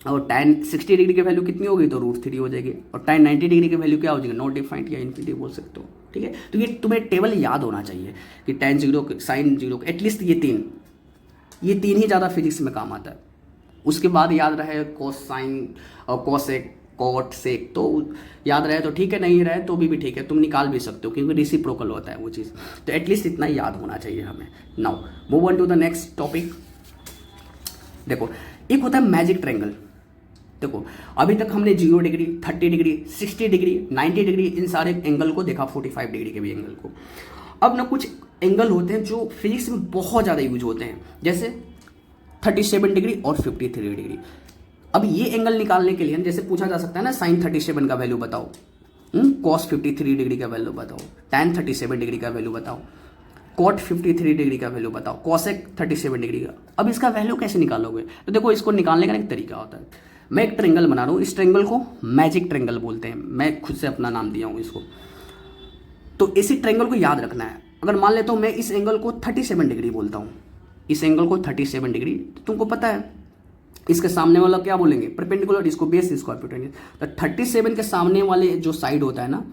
और tan 60 डिग्री की वैल्यू कितनी होगी तो √3 हो जाएगी, और tan 90 डिग्री की वैल्यू क्या हो जाएगी नॉट डिफाइंड या इन्फिनिटी बोल सकते हो। ठीक है, तो ये तुम्हें टेबल याद होना चाहिए कि tan 0 साइन 0 एटलीस्ट ये तीन ही ज़्यादा फिजिक्स में काम आता है। उसके बाद याद रहे कोसाइन और कोसेक कॉट सेक, तो याद रहे तो ठीक है, नहीं रहे तो भी ठीक है, तुम निकाल भी सकते हो क्योंकि रेसिप्रोकल होता है वो चीज़, तो एटलीस्ट इतना याद होना चाहिए हमें। Now move on to the next topic. देखो एक होता है मैजिक ट्रायंगल। देखो अभी तक हमने 0 degree, 30 degree, 60 degree, 90 degree in सारे एंगल को देखा, 45 डिग्री के भी एंगल को। अब ना कुछ एंगल होते हैं जो फिजिक्स में बहुत ज़्यादा यूज होते हैं, जैसे 37 डिग्री और 53 डिग्री। अब ये एंगल निकालने के लिए जैसे पूछा जा सकता है ना, साइन 37 का वैल्यू बताओ, कॉस 53 डिग्री का वैल्यू बताओ, टैन 37 डिग्री का वैल्यू बताओ, कॉट 53 डिग्री का वैल्यू बताओ, कॉसेक 37 डिग्री का। अब इसका वैल्यू कैसे निकालोगे? तो देखो इसको निकालने का एक तरीका होता है। मैं एक ट्रायंगल बना रहा हूँ, इस ट्रायंगल को मैजिक ट्रायंगल बोलते हैं, मैं खुद से अपना नाम दिया हूँ इसको। तो इसी ट्रायंगल को याद रखना है। अगर मान लेता हूँ मैं इस एंगल को 37 डिग्री बोलता हूँ, इस एंगल को 37 डिग्री, तो तुमको पता है इसके सामने वाला क्या बोलेंगे? परपेंडिकुलर, इसको बेस, इसको हाइपोटेन्यूज। तो 37 के सामने वाले जो साइड होता है ना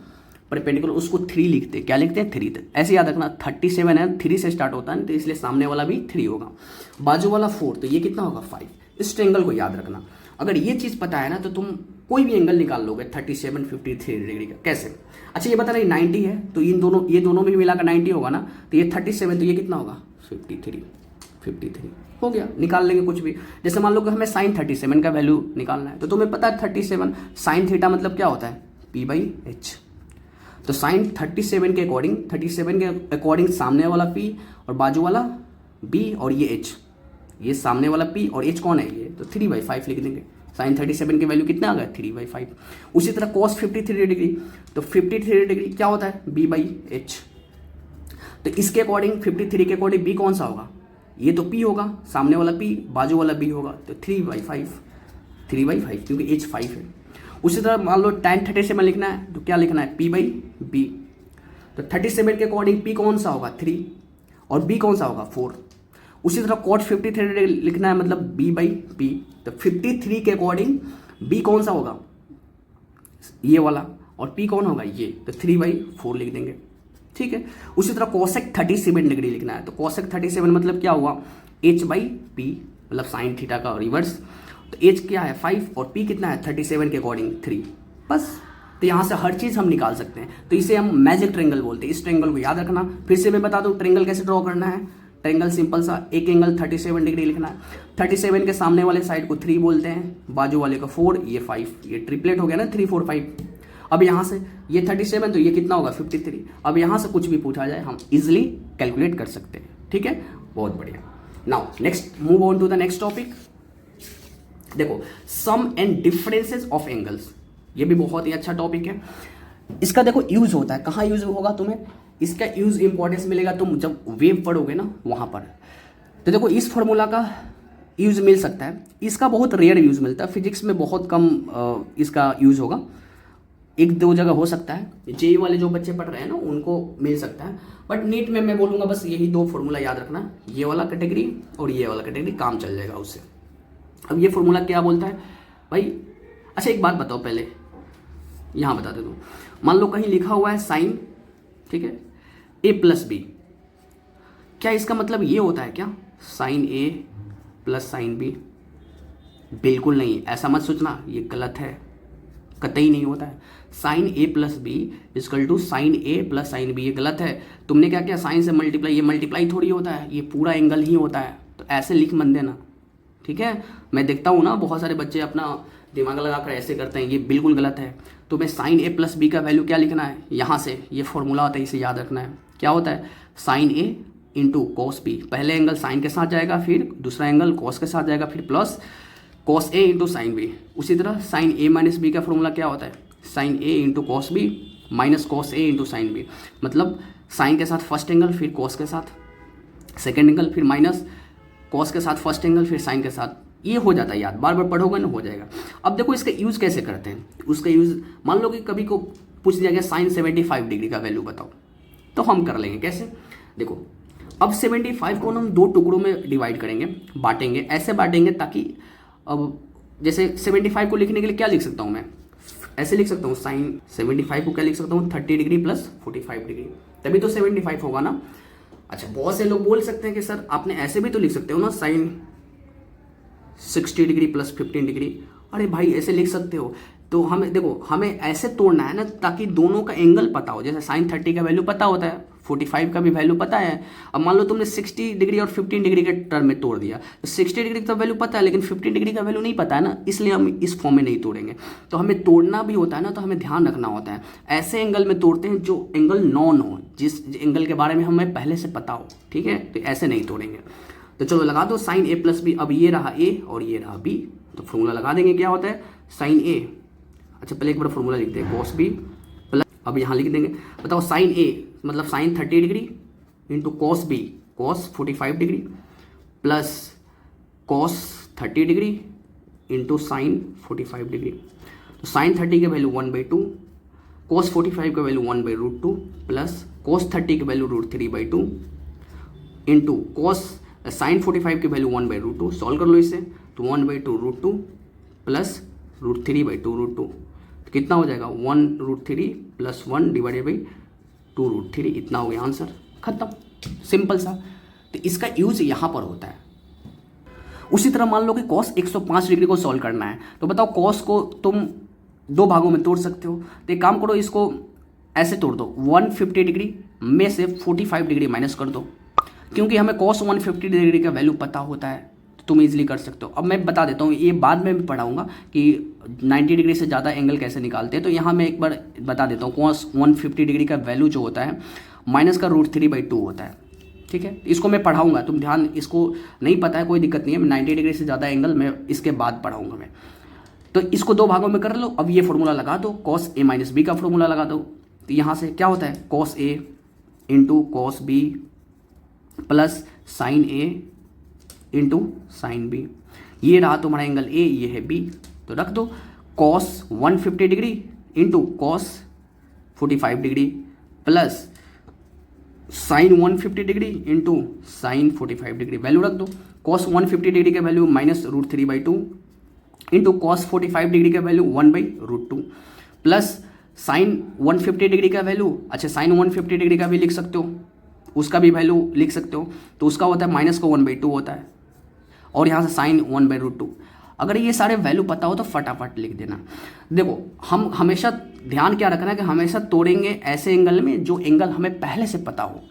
परपेंडिकुलर, उसको 3 लिखते हैं। क्या लिखते हैं? 3। ऐसे याद रखना, 37 है, 3 से स्टार्ट होता है, तो इसलिए सामने वाला भी 3 होगा, बाजू वाला 4, तो ये कितना होगा? 5। इस ट्रायंगल को याद रखना। अगर ये चीज़ पता है ना तो तुम कोई भी एंगल निकाल लोगे 37, 53 डिग्री का। कैसे? अच्छा ये बता रहा है 90 है, तो ये दोनों में मिलाकर 90 होगा ना, तो ये 37, तो ये कितना होगा? 53 हो गया। निकाल लेंगे कुछ भी। जैसे मान लो कि हमें साइन 37 का वैल्यू निकालना है, तो तुम्हें पता है 37 साइन थीटा मतलब क्या होता है? P/H। तो साइन 37 के अकॉर्डिंग, 37 के अकॉर्डिंग सामने वाला P और बाजू वाला B और ये H, ये सामने वाला P और H कौन है? ये, तो 3/5 लिख देंगे। साइन 37 की वैल्यू कितना आ गया? 3/5। उसी तरह कॉस 53 डिग्री, तो 53 डिग्री क्या होता है? B/H। तो इसके अकॉर्डिंग 53 के अकॉर्डिंग B कौन सा होगा? ये तो P होगा, सामने वाला P, बाजू वाला B होगा, तो 3/5 क्योंकि H 5 है। उसी तरह मान लो tan 37 लिखना है, तो क्या लिखना है? P/B। तो 37 के अकॉर्डिंग P कौन सा होगा? 3, और B कौन सा होगा? 4। उसी तरह cot 53 लिखना है, मतलब B/P। तो 53 के अकॉर्डिंग B कौन सा होगा? ये वाला, और P कौन होगा? ये, तो 3/4 लिख देंगे। ठीक है। उसी तरह cosec 37 डिग्री लिखना है, तो cosec 37 मतलब क्या हुआ? H/P, मतलब साइन थीटा का रिवर्स। तो H क्या है? 5, और P कितना है? 37 के अकॉर्डिंग 3। बस। तो यहाँ से हर चीज़ हम निकाल सकते हैं, तो इसे हम मैजिक ट्रायंगल बोलते हैं। इस ट्रायंगल को याद रखना। फिर से मैं बता दूँ ट्रायंगल कैसे ड्रॉ करना है। ट्रायंगल सिंपल सा, एक एंगल 37 डिग्री लिखना है। 37 के सामने वाले साइड को 3 बोलते हैं, बाजू वाले को 4, ये 5, ये ट्रिपलेट हो गया ना, 3 4 5। अब यहाँ से ये 37, तो ये कितना होगा? 53। अब यहाँ से कुछ भी पूछा जाए हम इजिली कैलकुलेट कर सकते हैं। ठीक है, बहुत बढ़िया। Now next, move on to the next topic. देखो sum and differences of angles, ये भी बहुत ही अच्छा टॉपिक है। इसका देखो यूज होता है, कहाँ यूज होगा तुम्हें? इसका यूज इंपॉर्टेंस मिलेगा तुम जब वेव पढ़ोगे ना, वहां पर। तो देखो इस फॉर्मूला का यूज मिल सकता है, इसका बहुत रेयर यूज मिलता है, फिजिक्स में बहुत कम इसका यूज होगा, 1-2 जगह हो सकता है। जेई वाले जो बच्चे पढ़ रहे हैं ना उनको मिल सकता है, बट नीट में मैं बोलूँगा बस यही 2 फॉर्मूला याद रखना, ये वाला कैटेगरी और ये वाला कैटेगरी, काम चल जाएगा उससे। अब ये फॉर्मूला क्या बोलता है भाई? अच्छा एक बात बताओ, पहले यहाँ बता दे दो। मान लो कहीं लिखा हुआ है साइन, ठीक है, A+B, क्या इसका मतलब ये होता है क्या sine A plus sine B? बिल्कुल नहीं, ऐसा मत सोचना, ये गलत है, कतई नहीं होता है। Sine A+B equal to sine A plus sine B, ये गलत है। तुमने क्या किया? साइन से मल्टीप्लाई, ये मल्टीप्लाई थोड़ी होता है, ये पूरा एंगल ही होता है, तो ऐसे लिख मत देना। ठीक है, मैं देखता हूँ ना बहुत सारे बच्चे अपना दिमाग लगाकर ऐसे करते हैं, ये बिल्कुल गलत है। तो मैं साइन A+B का वैल्यू क्या लिखना है? यहाँ से ये फॉर्मूला होता है, इसे याद रखना है। क्या होता है? Sine A into cos B, पहले एंगल साइन के साथ जाएगा, फिर दूसरा एंगल कॉस के साथ जाएगा, फिर plus cos A into sine B। उसी तरह साइन A माइनस B का फॉर्मूला क्या होता है? Sine A into cos B minus cos A into sine B, मतलब साइन के साथ फर्स्ट एंगल, फिर कॉस के साथ सेकेंड एंगल, फिर माइनस कॉस के साथ फर्स्ट एंगल, फिर साइन के साथ। ये हो जाता है याद, बार बार पढ़ोगे ना हो जाएगा। अब देखो इसका यूज़ कैसे करते हैं। उसका यूज़ मान लो कि कभी को पूछ दिया गया साइन 75 डिग्री का वैल्यू बताओ, तो हम कर लेंगे कैसे? देखो अब 75 को हम 2 टुकड़ों में डिवाइड करेंगे, बांटेंगे, ऐसे बांटेंगे ताकि अब जैसे 75 को लिखने के लिए क्या लिख सकता हूँ मैं? ऐसे लिख सकता हूँ, साइन 75 को क्या लिख सकता हूँ? 30 डिग्री प्लस 45 डिग्री, तभी तो 75 होगा ना। अच्छा बहुत से लोग बोल सकते हैं कि सर आपने ऐसे भी तो लिख सकते हो ना, साइन 60 डिग्री प्लस 15 डिग्री। अरे भाई ऐसे लिख सकते हो। तो हमें देखो, हमें ऐसे तोड़ना है ना ताकि दोनों का एंगल पता हो। जैसे साइन 30 का वैल्यू पता होता है, 45 का भी वैल्यू पता है। अब मान लो तुमने 60 डिग्री और 15 डिग्री के टर्म में तोड़ दिया, तो 60 डिग्री का वैल्यू पता है लेकिन 15 डिग्री का वैल्यू नहीं पता है ना, इसलिए हम इस फॉर्म में नहीं तोड़ेंगे। तो हमें तोड़ना भी होता है ना, तो हमें ध्यान रखना होता है ऐसे एंगल में तोड़ते हैं जो एंगल नॉन हो, जिस एंगल के बारे में हमें पहले से पता हो, ठीक है। तो ऐसे नहीं तोड़ेंगे। तो चलो लगा दो साइन ए प्लस बी। अब ये रहा ए और ये रहा बी, तो फॉर्मूला लगा देंगे। क्या होता है साइन ए, अच्छा पहले एक बार फॉर्मूला लिखते हैं, कॉस बी प्लस, अब यहाँ लिख देंगे। बताओ साइन ए मतलब sine 30 degree into cos B cos 45 degree plus cos 30 degree into sine 45 degree. तो साइन 30 के वैल्यू 1/2, कॉस 45 का वैल्यू 1/√2 प्लस कॉस 30 के वैल्यू √3/2 इंटू कॉस साइन 45 की वैल्यू 1/√2। सॉल्व कर लो इसे, तो 1/2√2 प्लस √3/2√2, तो कितना हो जाएगा 1√3 प्लस 1 डिवाइडेड बाई 2√3। इतना हो गया आंसर, खत्म, सिंपल सा। तो इसका यूज यहाँ पर होता है। उसी तरह मान लो कि कॉस 105 डिग्री को सॉल्व करना है, तो बताओ कॉस को तुम दो भागों में तोड़ सकते हो। तो एक काम करो, इसको ऐसे तोड़ दो, 150 डिग्री में से 45 डिग्री माइनस कर दो, क्योंकि हमें कॉस 150 डिग्री का वैल्यू पता होता है, तो तुम इजीली कर सकते हो। अब मैं बता देता हूँ, ये बाद में भी पढ़ाऊंगा कि 90 डिग्री से ज़्यादा एंगल कैसे निकालते हैं। तो यहाँ मैं एक बार बता देता हूँ, कॉस 150 डिग्री का वैल्यू जो होता है माइनस का √3/2 होता है, ठीक है। इसको मैं पढ़ाऊंगा, तुम ध्यान, इसको नहीं पता है कोई दिक्कत नहीं है, 90 डिग्री से ज़्यादा एंगल मैं इसके बाद पढ़ाऊंगा मैं। तो इसको दो भागों में कर लो। अब ये फॉर्मूला लगा दो, कॉस ए माइनस बी का फॉर्मूला लगा दो। तो यहाँ से क्या होता है, cos A into cos B plus sine A into sine B. ये रहा तुम्हारा एंगल ए, ये है बी, तो रख दो cos 150 degree into cos 45 degree plus sign 150 degree into sine 45 degree. Value रख दो, कॉस 150 डिग्री का value minus √3/2 into cos 45 degree का वैल्यू 1/√2 प्लस साइन 150 डिग्री का वैल्यू, अच्छा साइन 150 डिग्री का भी लिख सकते हो, उसका भी वैल्यू लिख सकते हो, तो उसका होता है माइनस का 1/2 होता है, और यहाँ से साइन 1/√2। अगर ये सारे वैल्यू पता हो तो फटाफट लिख देना। देखो हम हमेशा ध्यान क्या रखना है कि हमेशा तोड़ेंगे ऐसे एंगल में जो एंगल हमें पहले से पता हो।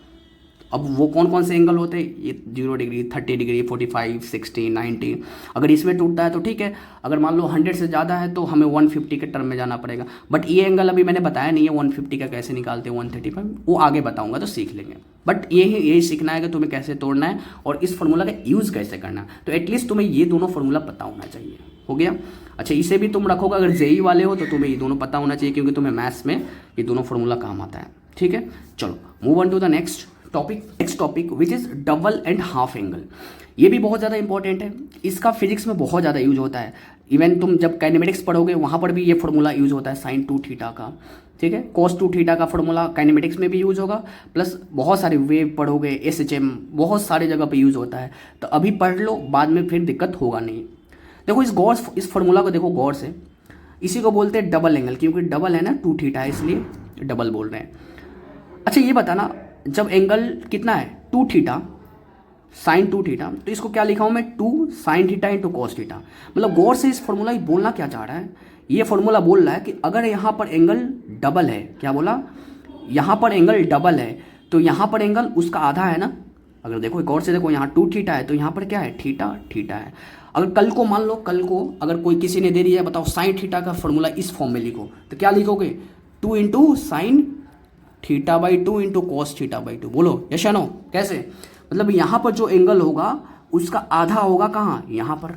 अब वो कौन कौन से एंगल होते हैं, ये 0 डिग्री, 30 डिग्री, 45, 60, 90। अगर इसमें टूटता है तो ठीक है, अगर मान लो 100 से ज़्यादा है तो हमें 150 के टर्म में जाना पड़ेगा। बट ये एंगल अभी मैंने बताया नहीं है 150 का कैसे निकालते हैं, 135, वो आगे बताऊंगा तो सीख लेंगे। बट यही सीखना है कि तुम्हें कैसे तोड़ना है और इस फॉर्मूला का यूज़ कैसे करना है। तो एटलीस्ट तुम्हें ये दोनों फॉर्मूला पता होना चाहिए। हो गया, अच्छा इसे भी तुम रखोगे, अगर जेई वाले हो तो तुम्हें ये दोनों पता होना चाहिए, क्योंकि तुम्हें मैथ्स में ये दोनों फॉर्मूला काम आता है, ठीक है। चलो move on to the next topic which is double and half angle. ये भी बहुत ज़्यादा इंपॉर्टेंट है, इसका फिजिक्स में बहुत ज़्यादा यूज होता है। इवन तुम जब काइनेमेटिक्स पढ़ोगे वहाँ पर भी ये फॉर्मूला यूज होता है, साइन 2 थीटा का, ठीक है। कॉस 2 थीटा का फॉर्मूला काइनेमेटिक्स में भी यूज होगा, प्लस बहुत सारे वेव पढ़ोगे, SHM, बहुत सारी जगह पे यूज होता है। तो अभी पढ़ लो, बाद में फिर दिक्कत होगा नहीं। देखो इस फॉर्मूला को देखो गौर से, इसी को बोलते हैं डबल एंगल, क्योंकि डबल है ना, 2 थीटा है इसलिए डबल बोल रहे हैं। अच्छा ये बताना, जब एंगल कितना है 2 थीटा, साइन 2 थीटा, तो इसको क्या लिखा हूँ मैं, 2 sine theta into cos theta. मतलब गौर से इस फॉर्मूला बोलना क्या चाह रहा है, ये फॉर्मूला बोल रहा है कि अगर यहाँ पर एंगल डबल है, क्या बोला, यहाँ पर एंगल डबल है, तो यहाँ पर एंगल उसका आधा है ना। अगर देखो गौर से देखो, यहाँ 2 थीटा है तो यहाँ पर क्या है, थीटा है। अगर कल को मान लो, कल को अगर कोई किसी ने दे दिया है, बताओ साइन थीटा का फॉर्मूला इस फॉर्म में लिखो, तो क्या लिखोगे, 2 इंटू साइन θ/2 इंटू कॉस θ/2। बोलो यस या नो, कैसे, मतलब यहाँ पर जो एंगल होगा उसका आधा होगा कहाँ, यहाँ पर।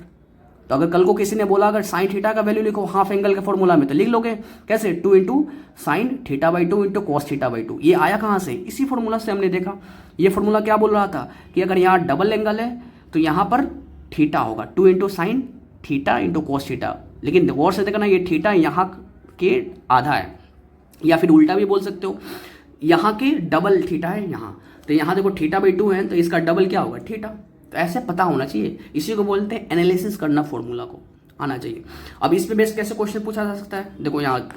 तो अगर कल को किसी ने बोला अगर साइन थीटा का वैल्यू लिखो हाफ एंगल के फॉर्मूला में, तो लिख लोगे कैसे, 2 इंटू साइन θ/2 इंटू कॉस θ/2। ये आया कहाँ से, इसी फॉर्मूला से हमने देखा। ये फॉर्मूला क्या बोल रहा था कि अगर यहाँ डबल एंगल है तो यहाँ पर थीटा होगा, 2 into sine theta into cos theta. लेकिन गौर से देखना, ये थीटा यहाँ के आधा है, या फिर उल्टा भी बोल सकते हो, यहाँ के डबल थीटा है यहाँ, तो यहाँ देखो θ/2 है तो इसका डबल क्या होगा, थीटा। तो ऐसे पता होना चाहिए, इसी को बोलते हैं एनालिसिस करना, फॉर्मूला को आना चाहिए। अब इस पे बेस कैसे क्वेश्चन पूछा जा सकता है, देखो यहाँ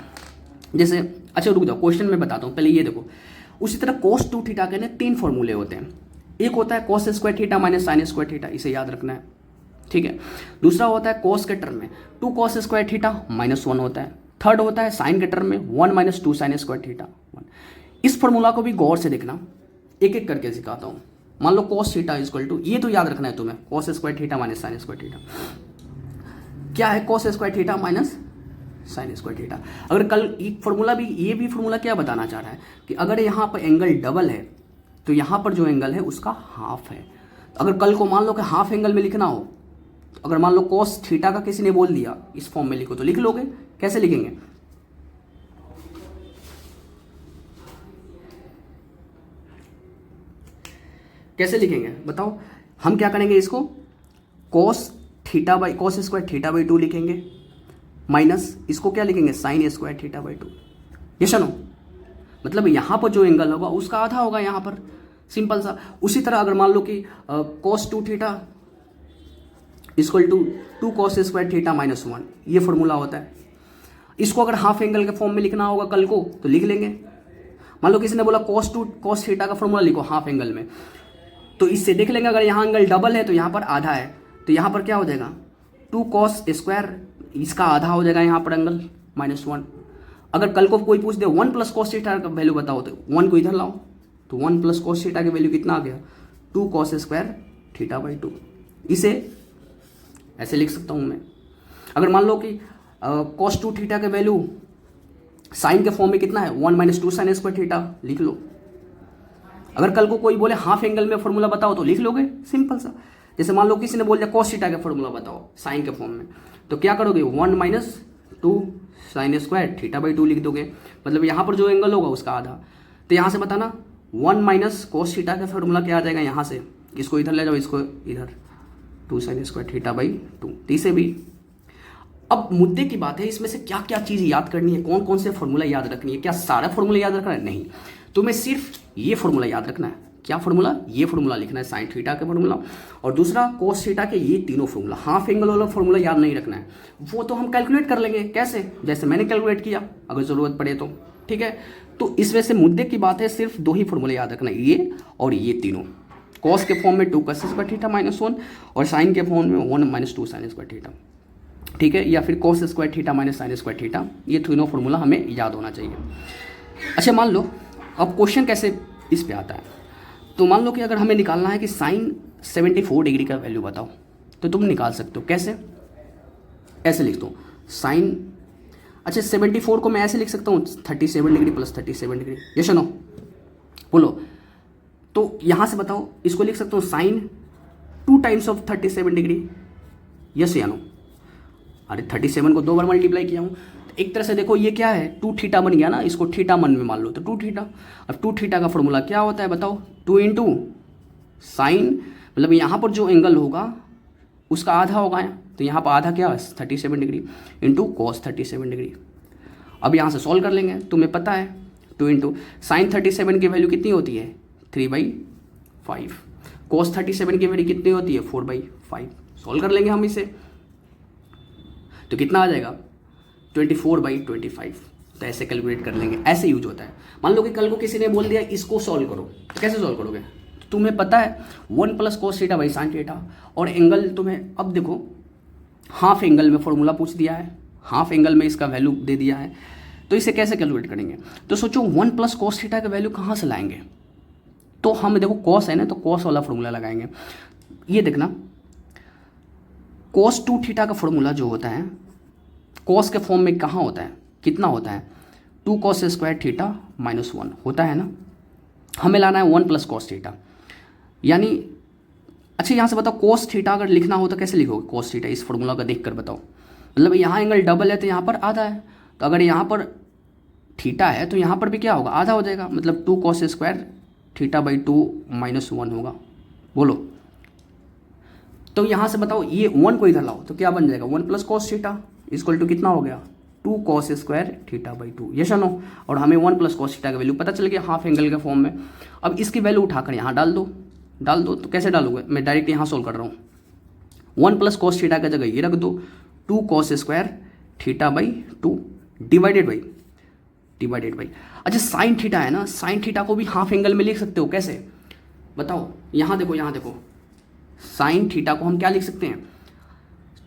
जैसे, अच्छा रुक जाओ क्वेश्चन में बताता हूँ, पहले ये देखो। उसी तरह cos 2 थीटा के 3 फॉर्मूले होते हैं। एक होता है cos² theta minus sin² theta, इसे याद रखना है, ठीक है। दूसरा होता है कॉस के टर्म में 2 कॉस स्क्वायर थीटा -1 होता है। थर्ड होता है साइन के टर्म में 1 - 2 साइन स्क्वायर थीटा 1। इस फॉर्मूला को भी गौर से देखना, एक एक करके सिखाता हूँ। मान लो कॉस थीटा इक्वल टू, ये तो याद रखना है तुम्हें, cos square theta minus sign square theta. क्या है cos square theta minus sign square theta. अगर कल एक फॉर्मूला भी, ये भी फॉर्मूला क्या बताना चाह रहा है कि अगर यहाँ पर एंगल डबल है तो यहाँ पर जो एंगल है उसका हाफ है। अगर कल को मान लो कि हाफ एंगल में लिखना हो, तो अगर मान लो कॉस थीटा का किसी ने बोल दिया इस फॉर्म में लिखो, तो लिख लोगे। कैसे लिखेंगे? कैसे लिखेंगे बताओ? हम क्या करेंगे, इसको cos theta by cos square theta by 2 लिखेंगे, माइनस इसको क्या लिखेंगे, साइन स्क्वायर थीटा बाई 2। ये सुनो, मतलब यहाँ पर जो एंगल होगा उसका आधा होगा यहाँ पर, सिंपल सा। उसी तरह अगर मान लो कि cos 2 theta equal to 2 cos square theta -1, ये फॉर्मूला होता है। इसको अगर हाफ एंगल के फॉर्म में लिखना होगा कल को तो लिख लेंगे। मान लो किसी ने बोला कॉस 2 कॉस थीटा का फॉर्मूला लिखो हाफ एंगल में, तो इससे देख लेंगे अगर यहाँ एंगल डबल है तो यहाँ पर आधा है, तो यहाँ पर क्या हो जाएगा 2 कॉस स्क्वायर, इसका आधा हो जाएगा यहाँ पर एंगल -1। अगर कल को कोई पूछ दे 1 + कॉस थीटा का वैल्यू बताओ, तो 1 को इधर लाओ, तो 1 + कॉस थीटा की वैल्यू कितना आ गया, 2 कॉस स्क्वायर थीटा बाई 2। इसे ऐसे लिख सकता हूँ मैं। अगर मान लो कि कॉस 2 थीटा का वैल्यू साइन के फॉर्म में कितना है, 1 - 2 साइन स्क्वायर थीटा, लिख लो। अगर कल को कोई बोले हाफ एंगल में फॉर्मूला बताओ तो लिख लोगे, सिंपल सा। जैसे मान लो किसी ने बोल दिया कॉस थीटा का फॉर्मूला बताओ साइन के फॉर्म में, तो क्या करोगे 1 - 2 साइन स्क्वायर थीटा बाई 2 लिख दोगे, मतलब यहाँ पर जो एंगल होगा उसका आधा। तो यहाँ से बताना 1 - कॉस थीटा का फॉर्मूला क्या आ जाएगा, यहाँ से इसको इधर ले जाओ, इसको इधर 2 साइन स्क्वायर थीटा बाई 2। तीसरे भी। अब मुद्दे की बात है इसमें से क्या क्या चीज़ याद करनी है, कौन कौन से फॉर्मूला याद रखनी है। क्या सारा फॉर्मूला याद रखना है? नहीं, तुम्हें सिर्फ ये फॉर्मूला याद रखना है। क्या फॉर्मूला? ये फॉर्मूला लिखना है साइन थीटा का फॉर्मूला, और दूसरा कॉस थीटा के ये तीनों फॉर्मूला। हाफ एंगल वाला फॉर्मूला याद नहीं रखना है, वो तो हम कैलकुलेट कर लेंगे। कैसे? जैसे मैंने कैलकुलेट किया, अगर ज़रूरत पड़े तो। ठीक है, तो इस वजह से मुद्दे की बात है सिर्फ 2 ही फॉर्मूला याद रखना है, ये और ये तीनों। कॉस के फॉर्म में 2 कॉस स्क्वायर थीटा -1, और साइन के फॉर्म में 1 - 2 साइन स्क्वायर थीटा। ठीक है, या फिर cos square theta minus sign square theta, ये तीनों फॉर्मूला हमें याद होना चाहिए। अच्छा, मान लो अब क्वेश्चन कैसे इस पे आता है, तो मान लो कि अगर हमें निकालना है कि साइन 74 डिग्री का वैल्यू बताओ, तो तुम निकाल सकते हो। कैसे? ऐसे लिख दो साइन, अच्छा 74 को मैं ऐसे लिख सकता हूँ 37 डिग्री प्लस 37 डिग्री। ये सुनो, बोलो। तो यहाँ से बताओ, इसको लिख सकता हूँ sine 2 times of 37 degree. Yes या नो? अरे 37 को 2 बार मल्टीप्लाई किया हूँ, तो एक तरह से देखो ये क्या है, 2 थीटा बन गया ना, इसको थीटा मन में मान लो, तो 2 थीटा। अब 2 थीटा का फॉर्मूला क्या होता है बताओ, 2 इंटू साइन, मतलब यहाँ पर जो एंगल होगा उसका आधा होगा, तो यहाँ पर आधा क्या है 37 डिग्री इंटू कॉस 37 डिग्री। अब यहाँ से सॉल्व कर लेंगे, तुम्हें पता है 2 इंटू साइन 37 की वैल्यू कितनी होती है 3/5, कॉस 37 की वैल्यू कितनी होती है 4/5। सॉल्व कर लेंगे हम इसे, तो कितना आ जाएगा 24/25। तो ऐसे कैलकुलेट कर लेंगे, ऐसे यूज होता है। मान लो कि कल को किसी ने बोल दिया इसको सॉल्व करो, तो कैसे सॉल्व करोगे? तो तुम्हें पता है 1 + cos theta by sine theta, और एंगल तुम्हें अब देखो हाफ एंगल में फॉर्मूला पूछ दिया है, हाफ एंगल में इसका वैल्यू दे दिया है, तो इसे कैसे कैलकुलेट करेंगे? तो सोचो 1 + cos थीटा का वैल्यू कहाँ से लाएंगे? तो हम देखो कॉस है ना, तो कॉस वाला फॉर्मूला लगाएंगे। ये देखना cos 2 थीटा का फॉर्मूला जो होता है कॉस के फॉर्म में कहाँ होता है, कितना होता है 2 cos स्क्वायर थीटा -1 होता है ना। हमें लाना है 1 + cos थीटा, यानी अच्छा यहाँ से बताओ cos थीटा अगर लिखना हो तो कैसे लिखोगे cos थीटा, इस फॉर्मूला का देख कर बताओ। मतलब यहाँ एंगल डबल है तो यहाँ पर आधा है, तो अगर यहाँ पर थीटा है तो यहाँ पर भी क्या होगा, आधा हो जाएगा, मतलब 2 cos स्क्वायर थीटा बाई 2 -1 होगा। बोलो, तो यहाँ से बताओ ये 1 को इधर लाओ तो क्या बन जाएगा 1 + cos थीटा इक्वल टू कितना हो गया 2 cos स्क्वायर थीटा बाई 2। ये नो, और हमें 1 + cos थीटा का वैल्यू पता चल गया हाफ एंगल के फॉर्म में। अब इसकी वैल्यू उठाकर यहाँ डाल दो। तो कैसे डालोगे, मैं डायरेक्ट यहाँ सोल्व कर रहा हूँ। 1 + cos थीटा की जगह ये रख दो 2 cos square theta by 2 divided by अच्छा साइन थीटा है ना, साइन थीटा को भी हाफ एंगल में लिख सकते हो। कैसे बताओ, यहाँ देखो साइन थीटा को हम क्या लिख सकते हैं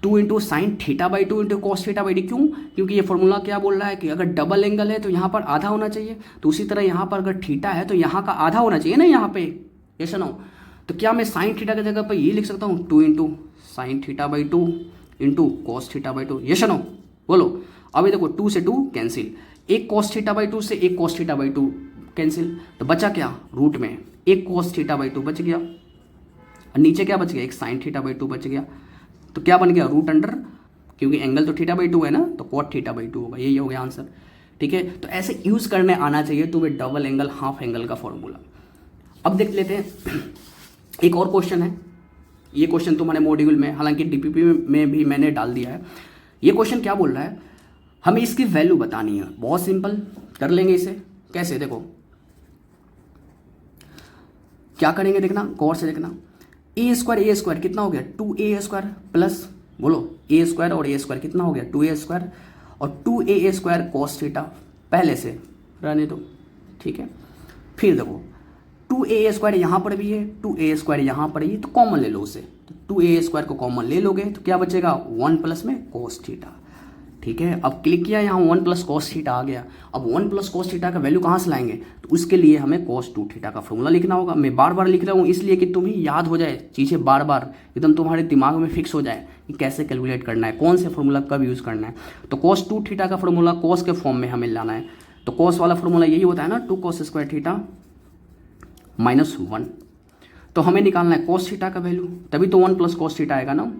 2 into sine theta by 2 into cos theta by D. क्यों? क्योंकि ये फॉर्मूला क्या बोल रहा है कि अगर डबल एंगल है तो यहाँ पर आधा होना चाहिए, तो उसी तरह यहाँ पर अगर थीटा है तो यहाँ का आधा होना चाहिए ना यहाँ पे, ये सुनो। तो क्या मैं साइन थीटा की जगह पर ये लिख सकता हूँ 2 into sine theta by 2 into cos theta by 2, ये सुनो बोलो। अभी देखो 2 से 2 कैंसिल, एक कॉस थीटा बाई 2 से एक कॉस थीटा बाई 2 कैंसिल, तो बचा क्या रूट में एक कॉस थीटा बाई 2 बच गया, और नीचे क्या बच गया एक साइन थीटा बाई 2 बच गया। तो क्या बन गया रूट अंडर, क्योंकि एंगल तो थीटा बाई 2 है ना, तो कॉट थीटा बाई 2 होगा, यही हो गया आंसर। ठीक है, तो ऐसे यूज करने आना चाहिए तुम्हें डबल एंगल हाफ एंगल का फॉर्मूला। अब देख लेते हैं एक और क्वेश्चन है, ये क्वेश्चन तुम्हारे मॉड्यूल में, हालांकि डीपीपी में भी मैंने डाल दिया है। ये क्वेश्चन क्या बोल रहा है, हमें इसकी वैल्यू बतानी है। बहुत सिंपल, कर लेंगे इसे। कैसे? देखो क्या करेंगे, देखना गौर से देखना। ए स्क्वायर कितना हो गया 2a स्क्वायर प्लस, बोलो ए स्क्वायर और ए स्क्वायर कितना हो गया 2a स्क्वायर, और 2a स्क्वायर कॉस थीटा पहले से रहने दो। ठीक है, फिर देखो 2a स्क्वायर यहाँ पर भी है, 2a स्क्वायर यहाँ पर है, तो कॉमन ले लो उसे। तो 2a स्क्वायर को कॉमन ले लोगे तो क्या बचेगा 1 प्लस में कॉस थीटा। ठीक है, अब क्लिक किया यहाँ 1 प्लस कॉस थीटा आ गया। अब 1 प्लस कॉस थीटा का वैल्यू कहाँ से लाएंगे, तो उसके लिए हमें कॉस 2 थीटा का फॉर्मूला लिखना होगा। मैं बार बार लिख रहा हूँ इसलिए कि तुम्हें याद हो जाए चीज़ें, बार बार एकदम तुम्हारे दिमाग में फिक्स हो जाए कि कैसे कैलकुलेट करना है, कौन से फॉर्मूला कब यूज़ करना है। तो कॉस 2 थीटा का फॉर्मूला कॉस के फॉर्म में हमें लाना है। तो कॉस वाला फॉर्मूला यही होता है ना, 2 cos स्क्वायर थीटा माइनस 1। तो हमें निकालना है कॉस थीटा का वैल्यू, तभी तो 1 प्लस कॉस थीटा आएगा ना।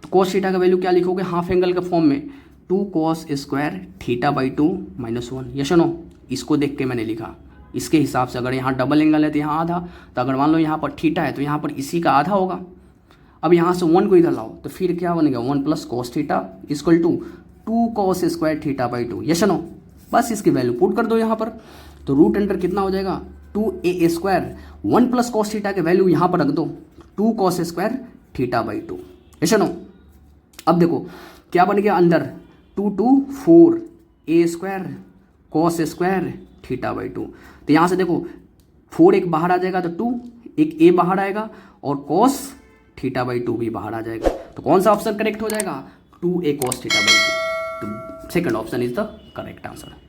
तो कॉस थीटा का वैल्यू क्या लिखोगे हाफ एंगल के फॉर्म में, 2 cos square theta by 2 minus 1। ये सुनो, इसको देख के मैंने लिखा, इसके हिसाब से अगर यहाँ डबल एंगल है तो यहाँ आधा, तो अगर मान लो यहाँ पर थीटा है तो यहाँ पर इसी का आधा होगा। अब यहाँ से 1 को इधर लाओ तो फिर क्या बनेगा 1 plus cos theta equal to 2 cos square theta by 2। ये सुनो, बस इसकी वैल्यू पुट कर दो यहाँ पर। तो रूट अंडर कितना हो जाएगा 2a square, 1 plus cos theta के वैल्यू यहाँ पर रख दो 2 cos स्क्वायर थीटा बाई 2। ये सुनो, अब देखो क्या बन गया अंदर 2 2 4 a square cos square theta by 2। तो यहाँ से देखो 4 एक बाहर आ जाएगा तो 2, एक a बाहर आएगा और कॉस थीटा बाई 2 भी बाहर आ जाएगा। तो कौन सा ऑप्शन करेक्ट हो जाएगा 2a cos थीटा बाई 2। तो second option is the correct answer.